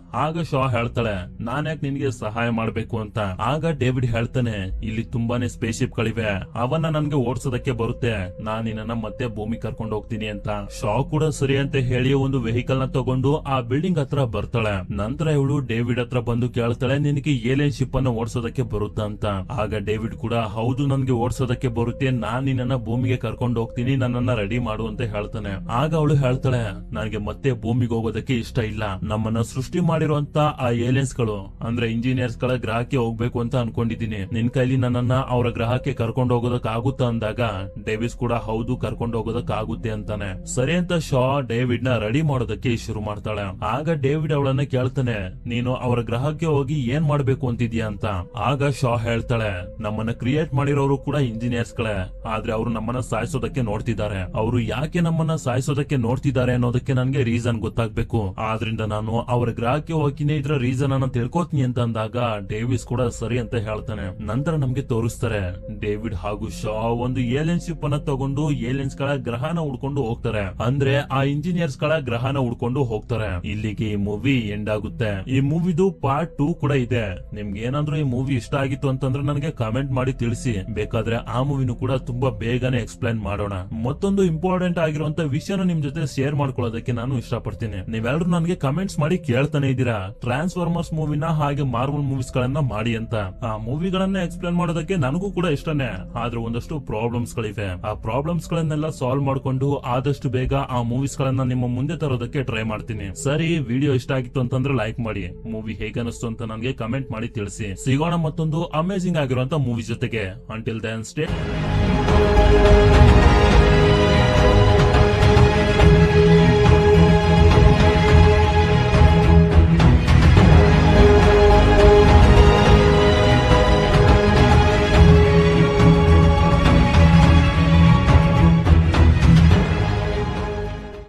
ಆಗ ಶಾ ಹೇಳ್ತಾಳೆ, ನಾನ್ಯಾಕ್ ನಿನ್ಗೆ ಸಹಾಯ ಮಾಡ್ಬೇಕು ಅಂತ. ಆಗ ಡೇವಿಡ್ ಹೇಳ್ತಾನೆ, ಇಲ್ಲಿ ತುಂಬಾನೇ ಸ್ಪೇಸ್ ಶಿಪ್ ಗಳಿವೆ, ಅವನ್ನ ನನ್ಗೆ ಓಡಿಸೋದಕ್ಕೆ ಬರುತ್ತೆ, ನಾನ್ ನಿನ್ನ ಮತ್ತೆ ಭೂಮಿ ಕರ್ಕೊಂಡು ಹೋಗ್ತೀನಿ ಅಂತ. ಶಾ ಕೂಡ ಸರಿ ಅಂತ ಹೇಳಿ ಒಂದು ವೆಹಿಕಲ್ ನ ತಗೊಂಡು ಆ ಬಿಲ್ಡಿಂಗ್ ಹತ್ರ ಬರ್ತಾಳೆ. ನಂತರ ಇವಳು ಡೇವಿಡ್ ಹತ್ರ ಬಂದು ಕೇಳ್ತಾಳೆ, ನಿನಗೆ ಏಲಿಯನ್ ಶಿಪ್ ಅನ್ನ ಓಡಿಸೋದಕ್ಕೆ ಬರುತ್ತಾ ಅಂತ. ಆಗ ಡೇವಿಡ್ ಕೂಡ, ಹೌದು ನನ್ಗೆ ಓಡಿಸೋದಕ್ಕೆ ಬರುತ್ತೆ, ನಾನ್ ನಿನ್ನ ಭೂಮಿಗೆ ಕರ್ಕೊಂಡು ಹೋಗ್ತೀನಿ, ನನ್ನನ್ನ ರೆಡಿ ಮಾಡು ಅಂತ ಹೇಳ್ತಾನೆ. ಆಗ ಅವಳು ಹೇಳ್ತಾಳೆ, ನನಗೆ ಮತ್ತೆ ಭೂಮಿಗೆ ಹೋಗೋದಕ್ಕೆ ಇಷ್ಟ ಇಲ್ಲ, ನಮ್ಮನ್ನ ಸೃಷ್ಟಿ ಮಾಡಿರುವಂತ ಆ ಏಲಿಯನ್ಸ್ ಗಳು ಅಂದ್ರೆ ಇಂಜಿನಿಯರ್ಸ್ ಗಳ ಗ್ರಹಕ್ಕೆ ಹೋಗ್ಬೇಕು ಅಂತ ಅನ್ಕೊಂಡಿದೀನಿ, ನಿನ್ ಕೈಲಿ ನನ್ನನ್ನ ಅವರ ಗ್ರಹಕ್ಕೆ ಕರ್ಕೊಂಡು ಹೋಗೋದಕ್ ಆಗುತ್ತಾ ಅಂದಾಗ ಡೇವಿಸ್ ಕೂಡ ಹೌದು ಕರ್ಕೊಂಡು ಹೋಗೋದಕ್ ಆಗುತ್ತೆ ಅಂತಾನೆ. ಸರಿ ಅಂತ ಶಾ ಡೇವಿಡ್ ನ ರೆಡಿ ಮಾಡೋದಕ್ಕೆ ಶುರು ಮಾಡ್ತಾಳೆ. ಆಗ ಡೇವಿಡ್ ಅವಳನ್ನ ಕೇಳ್ತಾನೆ, ನೀನು ಅವರ ಗ್ರಹಕ್ಕೆ ಹೋಗಿ ಏನ್ ಮಾಡ್ಬೇಕು ಅಂತಿದ್ಯಾ ಅಂತ. ಆಗ ಶಾ ಹೇಳ್ತಾಳೆ, ನಮ್ಮನ್ನ ಕ್ರಿಯೇಟ್ ಮಾಡಿರೋರು ಕೂಡ ಇಂಜಿನಿಯರ್ಸ್ ಗಳೇ, ಆದ್ರೆ ಅವರು ನಮ್ಮನ್ನ ಸಾಯಿಸೋದಕ್ಕೆ ನೋಡ್ತಿದ್ದಾರೆ, ಅವರು ಯಾಕೆ ನಮ್ಮನ್ನ ಸಾಯಿಸೋದಕ್ಕೆ ನೋಡ್ತಿದ್ದಾರೆ ಅನ್ನೋದಕ್ಕೆ ನನ್ಗೆ ರೀಸನ್ ಗೊತ್ತಾಗ್ಬೇಕು, ಆದ್ರಿಂದ ನಾನು ಅವರ ಗ್ರಹಕ್ಕೆ ಹೋಗಿನೇ ಇದ್ರ ರೀಸನ್ ಅನ್ನ ತಿಳ್ಕೊತೀನಿ ಅಂತ ಅಂದಾಗ ಡೇವಿಸ್ ಕೂಡ ಸರಿ ಅಂತ ಹೇಳ್ತಾನೆ. ನಂತರ ನಮ್ಗೆ ತೋರಿಸ್ತಾರೆ ಡೇವಿಡ್ ಹಾಗೂ ಶಾ ಒಂದು ಏಲಿಯನ್ ಶಿಪ್ ಅನ್ನ ತಗೊಂಡು ಏಲಿಯನ್ಸ್ ಗಳ ಗ್ರಹನ ಹುಡ್ಕೊಂಡು ಹೋಗ್ತಾರೆ, ಅಂದ್ರೆ ಆ ಇಂಜಿನಿಯರ್ಸ್ ಗಳ ಗ್ರಹನ ಹುಡ್ಕೊಂಡು ಹೋಗ್ತಾರೆ. ಇಲ್ಲಿಗೆ ಈ ಮೂವಿ ಎಂಡ್ ಆಗುತ್ತೆ. ಈ ಮೂವಿದು ಪಾರ್ಟ್ 2 ಕೂಡ ಇದೆ. ನಿಮ್ಗೆ ಏನಾದ್ರೂ ಈ ಮೂವಿ ಇಷ್ಟ ಆಗಿತ್ತು ಅಂತಂದ್ರೆ ನನಗೆ ಕಮೆಂಟ್ ಮಾಡಿ ತಿಳಿಸಿ, ಬೇಕಾದ್ರೆ ಆ ಮೂವಿನೂ ಕೂಡ ತುಂಬಾ ಬೇಗನೆ ಎಕ್ಸ್ಪ್ಲೈನ್ ಮಾಡೋಣ. ಮತ್ತೊಂದು ಇಂಪಾರ್ಟೆಂಟ್ ಆಗಿರುವಂತ ವಿಷಯನ ನಿಮ್ ಜೊತೆ ಶೇರ್ ಮಾಡ್ಕೊಳ್ಳೋದಕ್ಕೆ ನಾನು ಇಷ್ಟಪಡ್ತೀನಿ. ನೀವೆಲ್ಲರೂ ನನಗೆ ಕಮೆಂಟ್ಸ್ ಮಾಡಿ ಕೇಳ್ತಾನೆ ಇದ್ದೀರಾ, ಟ್ರಾನ್ಸ್ಫಾರ್ಮರ್ಸ್ ಮೂವಿನ ಹಾಗೆ ಮಾರ್ವಲ್ ಮೂವೀಸ್ ಗಳನ್ನ ಮಾಡಿ ಅಂತ. ಆ ಮೂವಿಗಳನ್ನ ಎಕ್ಸ್ಪ್ಲೇನ್ ಮಾಡೋದಕ್ಕೆ ನನಗೂ ಕೂಡ ಇಷ್ಟನೇ, ಆದ್ರೆ ಒಂದಷ್ಟು ಪ್ರಾಬ್ಲಮ್ಸ್ ಗಳಿವೆ. ಆ ಪ್ರಾಬ್ಲಮ್ಸ್ ಗಳನ್ನೆಲ್ಲ ಸಾಲ್ವ್ ಮಾಡ್ಕೊಂಡು ಆದಷ್ಟು ಬೇಗ ಆ ಮೂವೀಸ್ ಗಳನ್ನ ನಿಮ್ಮ ಮುಂದೆ ತರೋದಕ್ಕೆ ಟ್ರೈ ಮಾಡ್ತೀನಿ. ಸರಿ, ವಿಡಿಯೋ ಇಷ್ಟ ಆಗಿತ್ತು ಅಂತಂದ್ರೆ ಲೈಕ್ ಮಾಡಿ, ಮೂವಿ ಹೇಗೆ ಅನಿಸ್ತು ಅಂತ ನನಗೆ ಕಮೆಂಟ್ ಮಾಡಿ ತಿಳಿಸಿ. ಸಿಗೋಣ ಮತ್ತೊಂದು ಅಮೇಜಿಂಗ್ ಆಗಿರುವಂತ ಮೂವಿ ಜೊತೆಗೆ. Until then stay